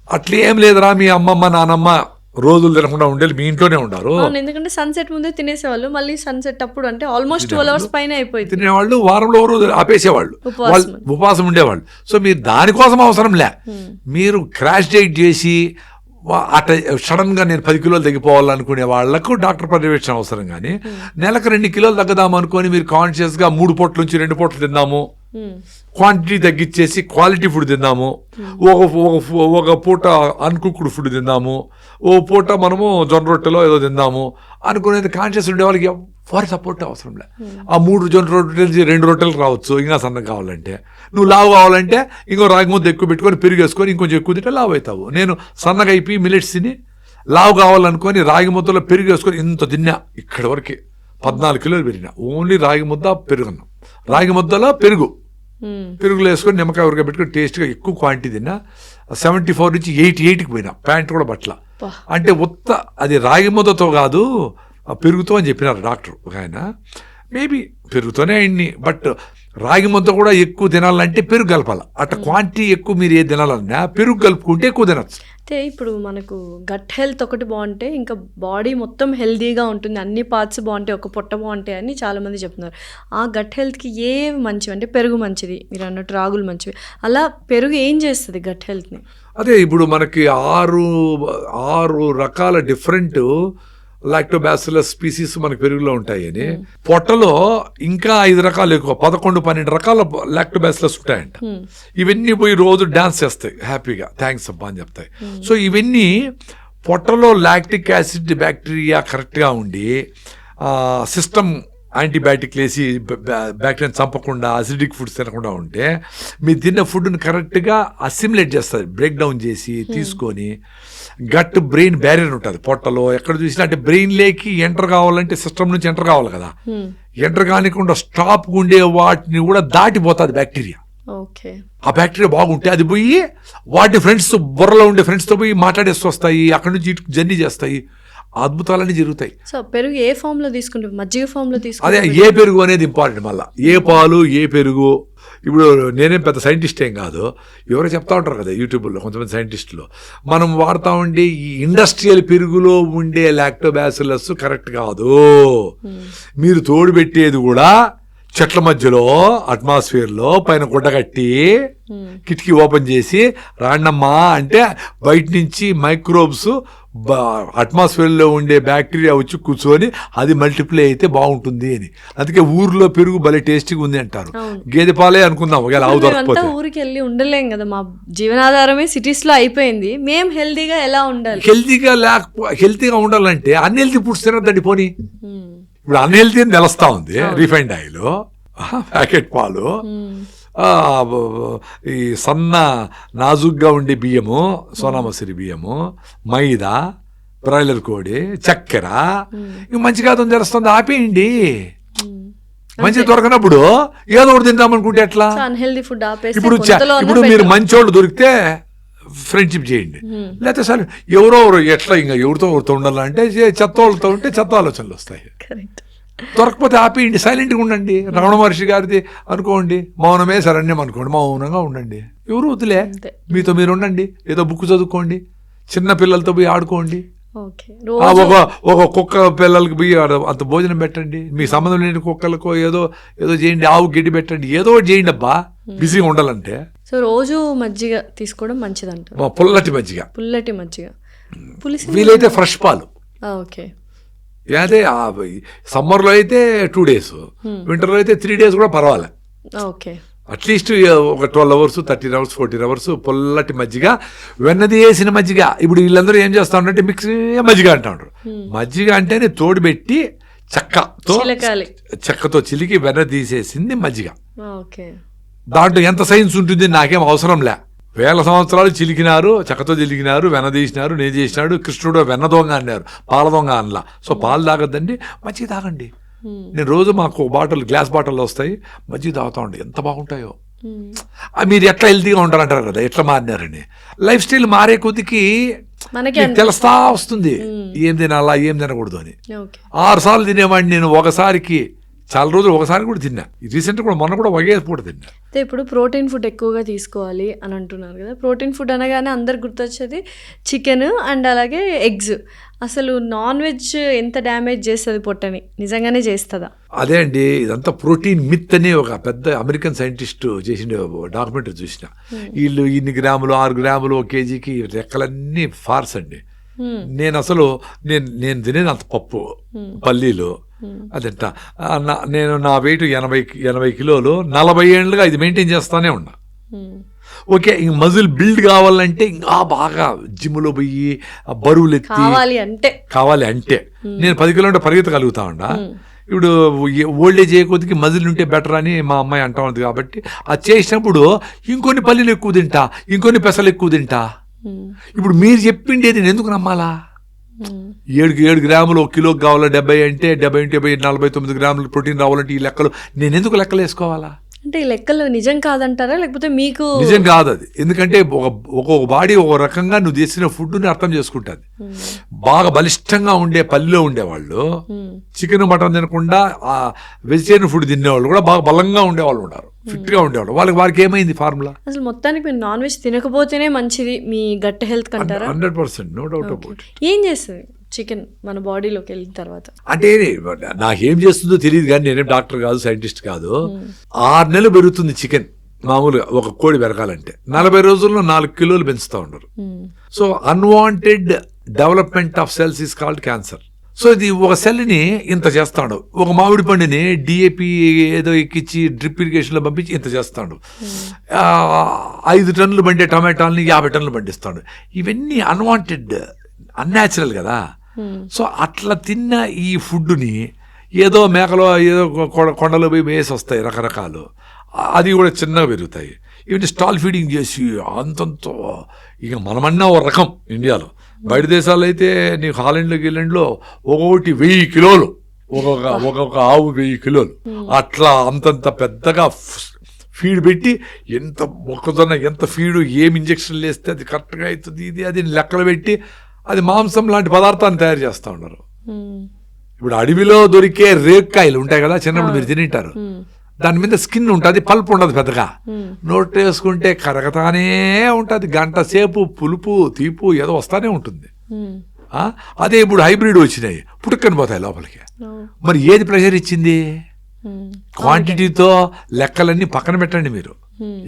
అట్లా ఏం లేదురా, మీ అమ్మమ్మ నానమ్మ రోజులు తినకుండా ఉండేది మీ ఇంట్లోనే ఉండారు. ఎందుకంటే సన్సెట్ ముందే తినేసేవాళ్ళు, మళ్ళీ సన్సెట్ అప్పుడు అంటే ఆల్మోస్ట్ 12 hours పైన అయిపోయింది. తినేవాళ్ళు, వారంలో రోజు ఆపేసేవాళ్ళు, వాళ్ళు ఉపవాసం ఉండేవాళ్ళు. సో మీరు దానికోసం అవసరం లే, మీరు క్రాష్ డైట్ చేసి అట్లా సడన్ గా నేను 10 కిలోలు తగ్గిపోవాలనుకునే వాళ్లకు డాక్టర్ పర్యవేక్షణ అవసరం. కానీ నెలకు 2 కిలోలు తగ్గదాం అనుకొని మీరు కాన్షియస్ గా 3 పూట్ల నుంచి 2 పూటలు తిందాము, క్వాంటిటీ తగ్గించేసి క్వాలిటీ ఫుడ్ తిందాము, ఒక పూట అన్కుక్డ్ ఫుడ్ తిందాము, ఓ పూట మనము జొన్న రొట్టెలో ఏదో తిందాము అనుకునేది కాన్షియస్ ఉండే వాళ్ళకి ఎవరి సపోర్ట్ అవసరం లే. ఆ 3 జొన్న రొట్టెలు 2 రొట్టెలకు రావచ్చు. ఇంకా సన్నం కావాలంటే, నువ్వు లావు కావాలంటే ఇంకో రాగి ముద్ద ఎక్కువ పెట్టుకొని పెరిగేసుకొని ఇంకొంచెం ఎక్కువ తింటే లావు అవుతావు. నేను సన్నగా అయిపోయి మిల్లెట్స్ తిని లావు కావాలనుకొని రాగి ముద్దలో పెరిగేసుకొని ఇంత తిన్నా, ఇక్కడి వరకు 14 కిలోలు పెరిగినా. ఓన్లీ రాగి ముద్ద పెరుగున్నాం, రాగి ముద్దలో పెరుగులో వేసుకొని నిమ్మకాయ ఉరగా పెట్టుకొని టేస్ట్గా ఎక్కువ క్వాంటిటీ తిన్నా. 74 నుంచి 88కి పోయినా, ప్యాంట్ కూడా బట్టల. అంటే అది రాగి ముద్దతో కాదు పెరుగుతో అని చెప్పినారు డాక్టర్ ఒక ఆయన. మేబీ పెరుగుతోనే అయింది, బట్ రాగి ముద్ద కూడా ఎక్కువ తినాలంటే పెరుగు కలపాలి. అట్లా క్వాంటిటీ ఎక్కువ మీరు ఏది తినాలన్నా పెరుగు కలుపుకుంటే ఎక్కువ తినచ్చు. అయితే ఇప్పుడు మనకు గట్ హెల్త్ ఒకటి బాగుంటే ఇంకా బాడీ మొత్తం హెల్తీగా ఉంటుంది, అన్ని పార్ట్స్ బాగుంటాయి, ఒక పొట్ట బాగుంటాయి అని చాలామంది చెప్తున్నారు. ఆ గట్ హెల్త్కి ఏవి మంచివి అంటే పెరుగు మంచిది, మీరు అన్నట్టు రాగులు మంచివి. అలా పెరుగు ఏం చేస్తుంది గట్ హెల్త్ని? అదే ఇప్పుడు మనకి 6 రకాల డిఫరెంట్ లాక్టోబాసిల్లస్ స్పీసీస్ మనకి పెరుగులో ఉంటాయని, పొట్టలో ఇంకా 5 రకాలు ఎక్కువ 11-12 రకాల లాక్టోబాసిల్లస్ ఉంటాయంట. ఇవన్నీ పోయి రోజు డాన్స్ చేస్తాయి హ్యాపీగా, థ్యాంక్స్ అబ్బా అని చెప్తాయి. సో ఇవన్నీ పొట్టలో లాక్టిక్ యాసిడ్ బ్యాక్టీరియా కరెక్ట్గా ఉండి సిస్టమ్ యాంటీబయాటిక్ వేసి బ్యాక్టీరియా చంపకుండా అసిడిక్ ఫుడ్స్ తినకుండా ఉంటే మీరు తిన్న ఫుడ్ని కరెక్ట్గా అసిమిలేట్ చేస్తుంది, బ్రేక్ డౌన్ చేసి తీసుకొని. గట్ బ్రెయిన్ బ్యారియర్ ఉంటుంది పొట్టలో, ఎక్కడ చూసినా అంటే బ్రెయిన్ లేకి ఎంటర్ కావాలంటే సిస్టమ్ నుంచి ఎంటర్ కావాలి కదా, ఎంటర్ కానికుండా స్టాప్ ఉండే వాటిని కూడా దాటిపోతుంది బ్యాక్టీరియా. ఆ బ్యాక్టీరియా బాగుంటే అది పోయి వాటి ఫ్రెండ్స్, బుర్రలో ఉండే ఫ్రెండ్స్తో పోయి మాట్లాడేస్తూ వస్తాయి, అక్కడి నుంచి ఇటు జర్నీ చేస్తాయి, అద్భుతాలన్నీ జరుగుతాయి. సో పెరుగు ఏ ఫామ్ లో తీసుకుంటే, మజ్జిగ ఫామ్ లో తీసుకుంటే, అదే ఏ పెరుగు అనేది ఇంపార్టెంట్. మళ్ళీ ఏ పాలు ఏ పెరుగు. ఇప్పుడు నేనేం పెద్ద సైంటిస్ట్ ఏం కాదు, ఎవరో చెప్తా ఉంటారు కదా యూట్యూబ్లో కొంతమంది సైంటిస్టులు. మనం వాడుతూ ఉండే ఈ ఇండస్ట్రియల్ పెరుగులో ఉండే లాక్టోబాసిల్లస్ కరెక్ట్ కాదు. మీరు తోడు పెట్టేది కూడా చెట్ల మధ్యలో అట్మాస్ఫియర్లో పైన గుడ్డ కట్టి కిటికీ ఓపెన్ చేసి రాండమ్మా అంటే బయట నుంచి మైక్రోబ్స్ అట్మాస్ఫియర్లో ఉండే బ్యాక్టీరియా వచ్చి కూర్చొని అది మల్టిప్లై అయితే బాగుంటుంది అని. అందుకే ఊర్లో పెరుగు భలే టేస్టీగా ఉంది అంటారు. గేదె పాలే అనుకుందాం ఒకవేళ ఆవు దొరకకపోతే. ఊరికి వెళ్ళి ఉండలేం కదా, మా జీవనాధారమే సిటీస్ లో అయిపోయింది. మేము హెల్తీగా ఎలా ఉండాలి? హెల్తీగా ఉండాలంటే అన్హెల్తీ ఫుడ్స్ తినద్దండి. పోనీ ఇప్పుడు అన్హెల్తీ అని తెలుస్తా ఉంది. రిఫైండ్ ఆయిల్, ప్యాకెట్ పాలు, ఈ సన్న నాజుగ్గా ఉండే బియ్యము, సోనామసూరి బియ్యము, మైదా, బ్రాయిలర్ కోడి, చక్కెర, ఇవి మంచి కాదని తెలుస్తుంది. ఆపేయండి. మంచి దొరకనప్పుడు ఏదో ఒకటి తిందామనుకుంటే ఎట్లా? అన్హెల్దీ ఫుడ్ ఇప్పుడు మీరు మంచోళ్ళు దొరికితే ఫ్రెండ్షిప్ చేయండి. లేకపోతే సరే ఎవరో ఎట్లా ఇంకా ఎవరితో ఎవరితో ఉండాలంటే చెత్త వాళ్ళతో ఉంటే చెత్త ఆలోచనలు వస్తాయి. దొరకపోతే ఆపేయండి, సైలెంట్గా ఉండండి. రమణ మహర్షి గారిది అనుకోండి, మౌనమే శరణ్యం అనుకోండి, మౌనంగా ఉండండి. ఎవరు వదిలే, మీతో మీరు ఉండండి. ఏదో బుక్ చదువుకోండి, చిన్న పిల్లలతో పోయి ఆడుకోండి. ఒక కుక్క పిల్లలకి పోయి అంత భోజనం పెట్టండి. మీ సంబంధం లేని కుక్కలకు ఏదో ఏదో చేయండి, ఆవు గడ్డి పెట్టండి, ఏదో చేయండి అబ్బా, బిజీగా ఉండాలంటే. సో రోజు మజ్జిగ తీసుకోవడం మంచిదంట. పుల్లటి మజ్జిగ, వీలైతే ఫ్రెష్ పాలు. ఓకే. అదే సమ్మర్లో అయితే 2 days, వింటర్లో అయితే 3 days కూడా పర్వాలే. ఓకే. అట్లీస్ట్ ఒక 12 hours, 13 hours, 14 hours పుల్లటి మజ్జిగ, వెన్నది వేసిన మజ్జిగ. ఇప్పుడు వీళ్ళందరూ ఏం చేస్తా ఉంటారంటే మిక్స్ మజ్జిగ అంటా ఉంటారు. మజ్జిగ అంటేనే తోడుపెట్టి చెక్కతో చిలికి వెన్న తీసేసింది మజ్జిగ. దాంట్లో ఎంత సైన్స్ ఉంటుంది నాకేం అవసరం లే. 1000 సంవత్సరాలు చిలికినారు, చెక్కతో చిలికినారు, వెన్న తీసినారు, నేను చేసినాడు. కృష్ణుడు వెన్న దొంగ అన్నారు, పాల దొంగ అనలా. సో పాలు తాగద్దండి, మజ్జిగ తాగండి. నేను రోజు మాకు గ్లాస్ బాటిల్లో వస్తాయి, మజ్జిగ తాగుతా ఉండి ఎంత బాగుంటాయో. మీరు ఎట్లా హెల్తీగా ఉంటారంటారు కదా, ఎట్లా మారినారని. లైఫ్ స్టైల్ మారే కొద్దికి తెలుస్తా వస్తుంది ఏం తినాలా ఏం తినకూడదు అని. 6 సార్లు తినేవాడిని నేను ఒకసారికి, చాలా రోజులు ఒకసారి కూడా తిన్నా. రీసెంట్ కూడా మొన్న కూడా ఒకే పూట తిన్నా. ఇప్పుడు ప్రోటీన్ ఫుడ్ ఎక్కువగా తీసుకోవాలి అని అంటున్నారు కదా. ప్రోటీన్ ఫుడ్ అనగానే అందరు గుర్తొచ్చేది చికెన్ అండ్ అలాగే ఎగ్స్. అసలు నాన్ వెజ్ ఎంత డ్యామేజ్ చేస్తుంది పొట్టని? నిజంగానే చేస్తుందా? అదే అండి, ఇదంతా ప్రోటీన్ మిత్ అని ఒక పెద్ద అమెరికన్ సైంటిస్ట్ చేసిన డాక్యుమెంటరీ చూసిన. వీళ్ళు ఇన్ని గ్రాములు 6 గ్రాములు 1 kgకి లెక్కలన్నీ ఫార్స్ అండి. నేను తినేది అంత పప్పు, పల్లీలు, అదంట. నేను నా వెయిట్ 80 కిలోలు, 40 ఏళ్ళుగా ఇది మెయింటైన్ చేస్తానే ఉన్నా. ఓకే, ఇంక మజిల్ బిల్డ్ కావాలంటే ఇంకా బాగా జిమ్లో పోయి బరువులు ఎత్తి కావాలి అంటే నేను 10 కిలోమీటర్ పరిగెత్తగలుగుతా ఉండా. ఇప్పుడు ఓల్డేజ్ ఏ కొద్దికి మజిల్ ఉంటే బెటర్ అని మా అమ్మాయి అంటా ఉంది. కాబట్టి అది చేసినప్పుడు ఇంకొన్ని పల్లీలు ఎక్కువ తింటా, ఇంకొన్ని పెసలు ఎక్కువ తింటా. ఇప్పుడు మీరు చెప్పిండేది నేను ఎందుకు నమ్మాలా? 7 గ్రాములు 1 కిలోకి కావాలా, 70 అంటే 49 గ్రాములు ప్రోటీన్ రావాలంటే ఈ లెక్కలు నేను ఎందుకు లెక్కలు వేసుకోవాలా? అంటే ఈ లెక్కలు నిజం కాదంటారా, లేకపోతే మీకు? నిజం కాదు అది. ఎందుకంటే ఒక్కొక్క బాడీ ఒక రకంగా నువ్వు చేసిన ఫుడ్ని అర్థం చేసుకుంటుంది. బాగా బలిష్టంగా ఉండే పల్లెలో ఉండేవాళ్ళు చికెన్ మటన్ తినకుండా వెజిటేరియన్ ఫుడ్ తినేవాళ్ళు కూడా బాగా బలంగా ఉండేవాళ్ళు ఉన్నారు, ఫిట్గా ఉండేవాళ్ళు. వారికి ఏమైంది ఫార్ములా? అసలు మొత్తానికి మీరు నాన్ వెజ్ తినకపోతేనే మంచిది మీ గట్ హెల్త్ కంటారా? 100%, నో డౌట్ అబౌట్. ఏం చేస్తుంది చికెన్ మన బాడీలోకి వెళ్ళిన తర్వాత? అంటే నాకేం చేస్తుందో తెలియదు కానీ నేనేం డాక్టర్ కాదు, సైంటిస్ట్ కాదు. 6 నెలలు పెరుగుతుంది చికెన్ మామూలుగా ఒక కోడి పెరగాలంటే. 40 రోజుల్లో 4 కిలోలు పెంచుతూ ఉండరు. So unwanted development of cells is called cancer. So ఇది ఒక సెల్ని ఇంత చేస్తాడు. ఒక మామిడి పండుని డిఏపి ఏదో ఎక్కించి డ్రిప్ ఇరిగేషన్లో పంపించి ఇంత చేస్తాడు. 5 టన్నులు పండే టమాటాలని 50 టన్నులు పండిస్తాడు. ఇవన్నీ అన్వాంటెడ్, అన్యాచురల్ కదా. సో అట్లా తిన్న ఈ ఫుడ్ని ఏదో మేకలో ఏదో కొండలో పోయి వేసి వస్తాయి రకరకాలు, అది కూడా చిన్నగా పెరుగుతాయి. ఇవన్నీ స్టాల్ ఫీడింగ్ చేసి అంతంతో ఇక మనమన్నా ఒక రకం ఇండియాలో. బయట దేశాల్లో అయితే నీకు హాలండ్లో గిలండ్లో ఒక్కొక్కటి 1000 కిలోలు, ఒక్కొక్క ఆవు 1000 కిలోలు. అట్లా అంతంత పెద్దగా ఫీడ్ పెట్టి ఎంత మొక్కజొన్న ఎంత ఫీడు ఏం ఇంజక్షన్లు వేస్తే అది కరెక్ట్గా అవుతుంది, ఇది అది లెక్కలు పెట్టి అది మాంసం లాంటి పదార్థాన్ని తయారు చేస్తూ ఉన్నారు. ఇప్పుడు అడవిలో దొరికే రేక్కాయలు ఉంటాయి కదా, చిన్నప్పుడు మీరు తింటారు. దాని మీద స్కిన్ ఉంటుంది, పల్ప్ ఉండదు పెద్దగా. నోట్ వేసుకుంటే కరగతానే ఉంటుంది, గంట సేపు పులుపు తీపు ఏదో వస్తానే ఉంటుంది. అదే ఇప్పుడు హైబ్రిడ్ వచ్చినాయి, పుట్టుకొని పోతాయి లోపలికి. మరి ఏది ప్రెషర్ ఇచ్చింది? క్వాంటిటీతో లెక్కలన్నీ పక్కన పెట్టండి, మీరు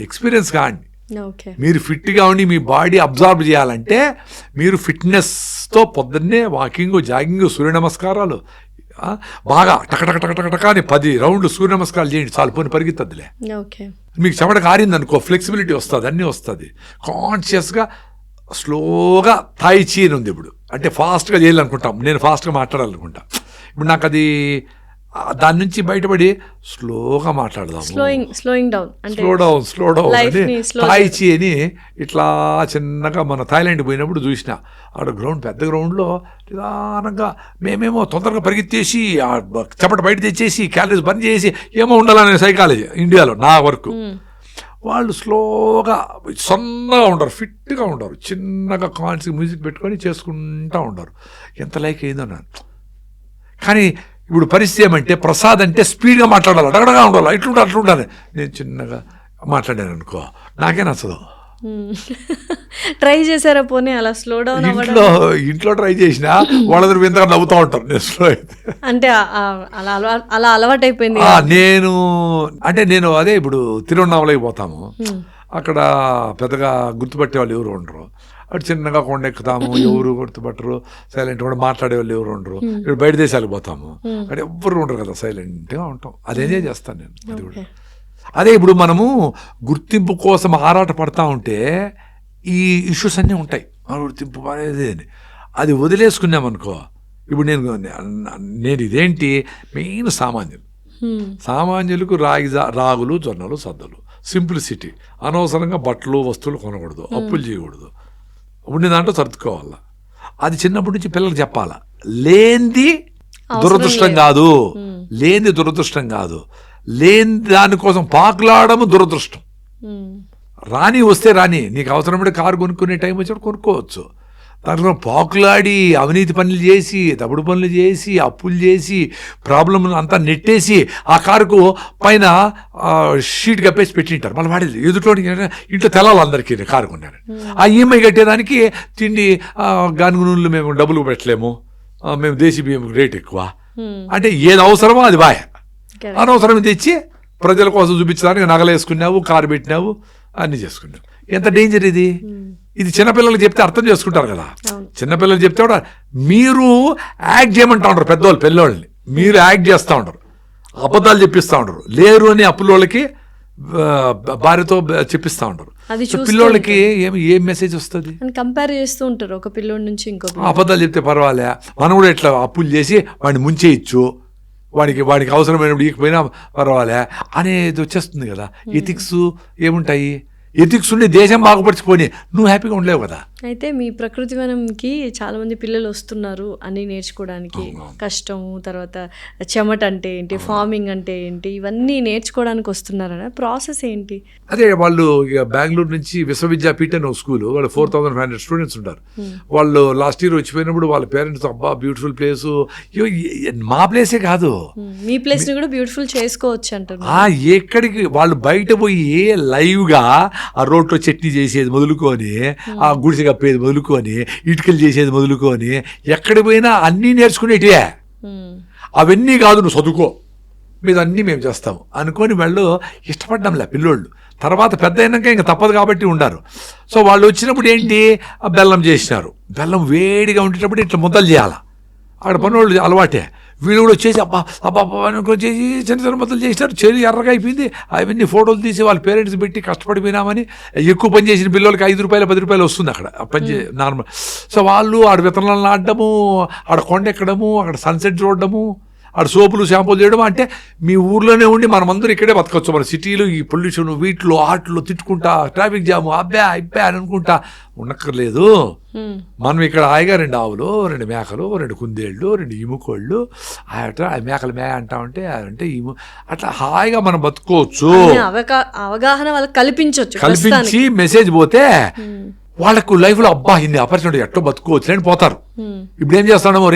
ఎక్స్పీరియన్స్ కాండి. ఓకే. మీరు ఫిట్గా ఉండి మీ బాడీ అబ్జార్బ్ చేయాలంటే మీరు ఫిట్నెస్తో పొద్దున్నే వాకింగ్, జాగింగ్, సూర్య నమస్కారాలు బాగా టక టక టక టక అని 10 రౌండ్లు సూర్య నమస్కారాలు చేయండి చాలు, పోని పరిగెత్తద్దులే. ఓకే. మీకు చెమట కారింది అనుకో, ఫ్లెక్సిబిలిటీ వస్తుంది, అన్నీ వస్తుంది. కాన్షియస్గా స్లోగా థాయి చీ అని ఉంది ఇప్పుడు, అంటే ఫాస్ట్గా చేయాలనుకుంటాం. నేను ఫాస్ట్గా మాట్లాడాలనుకుంటా. ఇప్పుడు నాకు అది దాని నుంచి బయటపడి స్లోగా మాట్లాడదాం, స్లోయింగ్ డౌన్ అంటే స్లో డౌన్ అని థాయి చీ అని ఇట్లా చిన్నగా మన థాయిలాండ్ పోయినప్పుడు చూసిన. ఆడ గ్రౌండ్, పెద్ద గ్రౌండ్లో నిదానంగా మేమేమో తొందరగా పరిగెత్తేసి చెమట బయట తెచ్చేసి క్యాలరీస్ బంద్ చేసి ఏమో ఉండాలనే సైకాలజీ ఇండియాలో నా వరకు. వాళ్ళు స్లోగా సన్నగా ఉండరు, ఫిట్గా ఉండరు, చిన్నగా కాన్స్గా మ్యూజిక్ పెట్టుకొని చేసుకుంటూ ఉండరు. ఎంత లైక్ అయిందో నాకు. కానీ ఇప్పుడు పరిస్థితి ఏమంటే ప్రసాద్ అంటే స్పీడ్గా మాట్లాడాలి, అడగడగా ఉండాలి, అట్లుండాలి. నేను చిన్నగా మాట్లాడాను అనుకో, నాకే నచ్చదు. ట్రై చేశారా పోనీ అలా స్లో డౌన్? ఇంట్లో ట్రై చేసినా వాళ్ళందరూ వింతగా నవ్వుతూ ఉంటారు నేను స్లో అయితే. అంటే అలా అలవాటు అయిపోయింది. నేను అదే ఇప్పుడు తిరువన్నామలకి పోతాము, అక్కడ పెద్దగా గుర్తుపట్టే వాళ్ళు ఎవరు ఉండరు. అటు చిన్నగా కొండ ఎక్కుతాము, ఎవరు గుర్తుపట్టరు, సైలెంట్ కూడా మాట్లాడే వాళ్ళు ఎవరు ఉండరు. ఇప్పుడు బయట దేశాలకు పోతాము, అక్కడ ఎవ్వరు ఉండరు కదా, సైలెంట్గా ఉంటాం. అది ఎంజాయ్ చేస్తాను నేను. అది కూడా అదే ఇప్పుడు మనము గుర్తింపు కోసం ఆరాట పడతా ఉంటే ఈ ఇష్యూస్ అన్నీ ఉంటాయి. గుర్తింపు అనేది అది వదిలేసుకున్నామనుకో. ఇప్పుడు నేను ఇదేంటి మెయిన్ సామాన్యులకు రాగులు, జొన్నలు, సద్దలు, సింప్లిసిటీ. అనవసరంగా బట్టలు, వస్తువులు కొనకూడదు, అప్పులు చేయకూడదు, ఉండే దాంట్లో సర్దుకోవాలా. అది చిన్నప్పటి నుంచి పిల్లలకు చెప్పాలా. లేనిది దురదృష్టం కాదు, లేని దానికోసం పాకులాడము దురదృష్టం. రాని వస్తే రాని, నీకు అవసరమైతే కారు కొనుక్కునే టైం వచ్చినప్పుడు కొనుక్కోవచ్చు. దానికోసం పాకులాడి అవినీతి పనులు చేసి, తప్పుడు పనులు చేసి, అప్పులు చేసి, ప్రాబ్లం అంతా నెట్టేసి ఆ కారుకు పైన షీట్ కప్పేసి పెట్టింటారు. మళ్ళీ వాడేది ఎదుటోటి ఇంట్లో తెలాలి అందరికీ కారు కొన్నారు. ఆ ఈఎంఐ కట్టేదానికి తిండి గానుగు నూనెలు మేము డబ్బులు పెట్టలేము, మేము దేశీ బియ్యం రేట్ ఎక్కువ అంటే ఏది అవసరమో అది బాయ్. అనవసరం తెచ్చి ప్రజల కోసం చూపించడానికి నగలేసుకున్నావు, కారు పెట్టినావు, అన్నీ చేసుకున్నావు. ఎంత డేంజర్ ఇది. ఇది చిన్నపిల్లలకు చెప్తే అర్థం చేసుకుంటారు కదా. చిన్నపిల్లలు చెప్తే కూడా మీరు యాక్ట్ చేయమంటా ఉంటారు పెద్దవాళ్ళు, పిల్లోళ్ళని మీరు యాక్ట్ చేస్తూ ఉంటారు, అబద్ధాలు చెప్పిస్తూ ఉంటారు. లేరు అని అప్పులోళ్ళకి భార్యతో చెప్పిస్తూ ఉంటారు. పిల్లోళ్ళకి ఏం మెసేజ్ వస్తుంది? కంపేర్ చేస్తూ ఉంటారు ఒక పిల్లోడి నుంచి ఇంకో. అబద్ధాలు చెప్తే పర్వాలే, మనం కూడా ఇట్లా అప్పులు చేసి వాడిని ముంచేయచ్చు, వాడికి అవసరమైనప్పుడు ఇకపోయినా పర్వాలే అనేది వచ్చేస్తుంది కదా. ఎథిక్స్ ఏముంటాయి? ఎథిక్స్ ఉండి దేశం బాగుపరిచిపోయి నువ్వు హ్యాపీగా ఉండలేవు కదా. అయితే మీ ప్రకృతి వనంకి చాలా మంది పిల్లలు వస్తున్నారు అన్ని నేర్చుకోవడానికి. కష్టము, తర్వాత చెమట అంటే ఏంటి, ఫార్మింగ్ అంటే ఏంటి, ఇవన్నీ నేర్చుకోవడానికి వస్తున్నారన్న ప్రాసెస్ ఏంటి? అదే వాళ్ళు బెంగళూరు నుంచి విశ్వవిద్యాపీఠ అని ఒక స్కూల్, వాళ్ళు 4500 స్టూడెంట్స్ ఉంటారు. వాళ్ళు లాస్ట్ ఇయర్ వచ్చిపోయినప్పుడు వాళ్ళ పేరెంట్స్ అబ్బా బ్యూటిఫుల్ ప్లేస్, మా ప్లేసే కాదు మీ ప్లేస్ ని కూడా బ్యూటిఫుల్ చేసుకోవచ్చు అంటారు. ఎక్కడికి వాళ్ళు బయట పోయి లైవ్గా ఆ రోడ్లో చట్నీ చేసేది మొదలుకొని, ఆ గుడిసె కప్పేది మొదలుకొని, ఇటుకలు చేసేది మొదలుకొని, ఎక్కడికి పోయినా అన్నీ నేర్చుకునేటివే. అవన్నీ కాదు నువ్వు చదువుకో, మీద అన్నీ మేము చేస్తాము అనుకొని వాళ్ళు ఇష్టపడ్డంలే పిల్లోళ్ళు. తర్వాత పెద్ద అయినాక ఇంకా తప్పదు కాబట్టి ఉండారు. సో వాళ్ళు వచ్చినప్పుడు ఏంటి, బెల్లం చేసినారు. బెల్లం వేడిగా ఉండేటప్పుడు ఇట్లా ముద్దలు చేయాలి. అక్కడ పనులు అలవాటే. వీళ్ళు కూడా వచ్చేసి అబ్బా వచ్చేసి చిన్న చిన్న మొదలు చేసినారు. చెల్లి ఎర్రగా అయిపోయింది. అవన్నీ ఫోటోలు తీసి వాళ్ళ పేరెంట్స్ పెట్టి కష్టపడిపోయినామని. ఎక్కువ పని చేసిన పిల్లలకి 5 రూపాయలు 10 రూపాయలు వస్తుంది అక్కడ పని నార్మల్. సో వాళ్ళు ఆడ విత్తనాలు నాటడము, ఆడ కొండ ఎక్కడము, అక్కడ సన్సెట్ చూడడము, ఆడ సోపులు షాంపూలు చేయడం. అంటే మీ ఊర్లోనే ఉండి మనమందరూ ఇక్కడే బతకచ్చు. మన సిటీలో ఈ పొల్యూషన్ వీటిలో ఆటలు తిట్టుకుంటా, ట్రాఫిక్ జాము, అబ్బా అని అనుకుంటా ఉండక్కర్లేదు. మనం ఇక్కడ హాయిగా 2 ఆవులు, 2 మేకలు, 2 కుందేళ్ళు, 2 ఇముకోళ్ళు, ఆ మేకలు మే అంటా ఉంటే అంటే అట్లా హాయిగా మనం బతుకోవచ్చు. అవగాహన వాళ్ళకి కల్పించి మెసేజ్ పోతే వాళ్ళకు లైఫ్లో అబ్బా ఇన్ని ఆపర్చునిటీ ఎట్టో బతుకోవచ్చు అని పోతారు. ఇప్పుడు ఏం చేస్తున్నాము,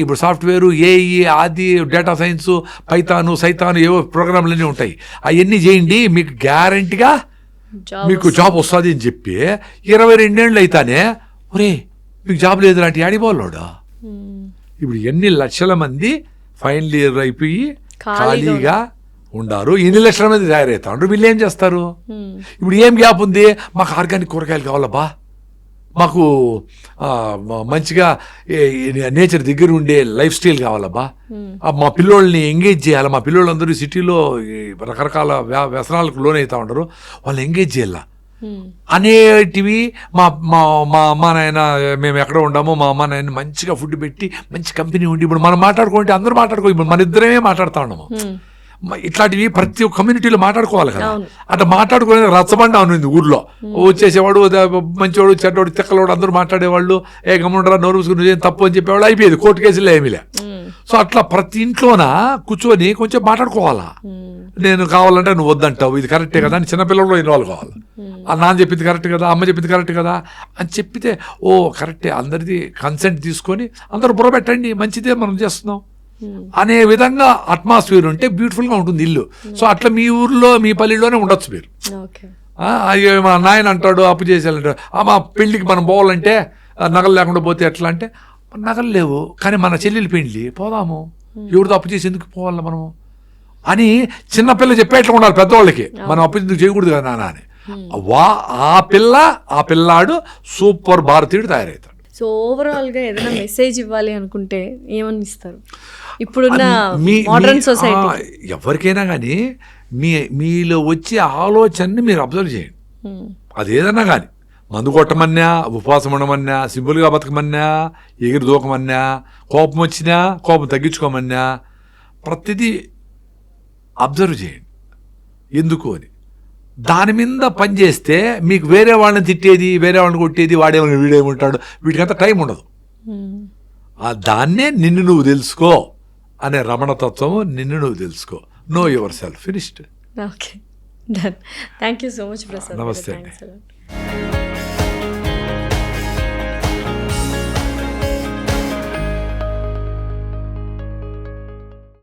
ఇప్పుడు సాఫ్ట్వేరు, ఏఈ, ఆది, డేటా సైన్స్, పైథాను, సైతాను, ఏవో ప్రోగ్రాంలన్నీ ఉంటాయి. అవన్నీ చేయండి మీకు గ్యారంటీగా మీకు జాబ్ వస్తుంది అని చెప్పి 22 ఏళ్ళు అయితానే మీకు జాబ్ లేదు లాంటి ఆడిపోవాలోడా. ఇప్పుడు ఎన్ని లక్షల మంది ఫైనల్ ఇయర్ అయిపోయి ఖాళీగా ఉండారు, ఎన్ని లక్షల మంది తయారవుతారు. వీళ్ళు ఏం చేస్తారు? ఇప్పుడు ఏం గ్యాప్ ఉంది? మాకు ఆర్గానిక్ కూరగాయలు కావాలబ్బా, మాకు మంచిగా నేచర్ దగ్గర ఉండే లైఫ్ స్టైల్ కావాలబ్బా, మా పిల్లోళ్ళని ఎంగేజ్ చేయాలి, మా పిల్లోళ్ళందరూ సిటీలో రకరకాల వ్యసనాలకు లోనవుతా ఉంటారు, వాళ్ళని ఎంగేజ్ చేయాల అనేటివి. మా మా మా అమ్మ నాయన మేము ఎక్కడ ఉండామో మా అమ్మ నాయన మంచిగా ఫుడ్ పెట్టి మంచి కంపెనీ ఉండి ఇప్పుడు మనం మాట్లాడుకుంటే అందరూ మాట్లాడుకో, ఇప్పుడు మన ఇద్దరమే మాట్లాడుతూ ఉన్నాము. ఇట్లాంటివి ప్రతి ఒక్క కమ్యూనిటీలో మాట్లాడుకోవాలి కదా. అట్లా మాట్లాడుకునే రచ్చబండ ఉంది ఊర్లో. వచ్చేసేవాడు మంచివాడు చెడ్డవాడు తిక్కలవాడు అందరూ మాట్లాడేవాళ్ళు, ఏ గమ్ముండరా నోరు మూసుకుని తప్పు అని చెప్పేవాళ్ళు, అయిపోయేది కోర్టు కేసులో ఏమీలే. సో అట్లా ప్రతి ఇంట్లోన కూర్చొని కొంచెం మాట్లాడుకోవాలా. నేను కావాలంటే నువ్వు వద్దంటావు, ఇది కరెక్టే కదా అని చిన్నపిల్లలు ఇన్వాల్వ్ కావాలి. నాన్న చెప్పింది కరెక్ట్ కదా, అమ్మ చెప్పింది కరెక్ట్ కదా అని చెప్పితే ఓ కరెక్టే, అందరిది కన్సెంట్ తీసుకొని అందరూ బుర్రపెట్టండి మంచిదే మనం చేస్తున్నాం అనే విధంగా అట్మాస్ఫియర్ ఉంటే బ్యూటిఫుల్గా ఉంటుంది ఇల్లు. సో అట్లా మీ ఊర్లో మీ పల్లెల్లోనే ఉండొచ్చు మీరు. మా నాయన అంటాడు అప్పు చేసేయాలంటాడు, మా పెళ్ళికి మనం పోవాలంటే నగలు లేకుండా పోతే ఎట్లా అంటే, నగలు లేవు కానీ మన చెల్లెలు పెళ్ళి పోదాము, ఎవరితో అప్పు చేసి ఎందుకు పోవాలి మనము అని చిన్నపిల్ల చెప్పేట్లా ఉండాలి పెద్దవాళ్ళకి. మనం అప్పు ఎందుకు చేయకూడదు కదా నాన్న అని. ఆ పిల్లాడు సూపర్ భారతీయుడు తయారవుతాడు. సో ఓవరాల్గా ఏదైనా మెసేజ్ ఇవ్వాలి అనుకుంటే ఏమని ఇస్తారు ఇప్పుడున్న మోడర్న్ సొసైటీ? ఎవరికైనా కానీ మీలో వచ్చే ఆలోచనని మీరు అబ్జర్వ్ చేయండి. అదేదన్నా కానీ మందు కొట్టమన్నా, ఉపవాసం ఉండమన్నా, సింపుల్గా బతకమన్నా, ఎగిరి దూకమన్నా, కోపం వచ్చినా కోపం తగ్గించుకోమన్నా, ప్రతిదీ అబ్జర్వ్ చేయండి ఎందుకు అని. దాని మీద పని చేస్తే మీకు వేరే వాళ్ళని తిట్టేది, వేరే వాళ్ళని కొట్టేది, వాడేమన్నా వీడేమంటాడు, వీటికంతా టైం ఉండదు. దాన్నే నిన్ను నువ్వు తెలుసుకో అనే రమణతత్వము. నిన్ను నువ్వు తెలుసుకో, know yourself, finished. Okay, done. Thank you so much Prasad. నమస్తే అండి.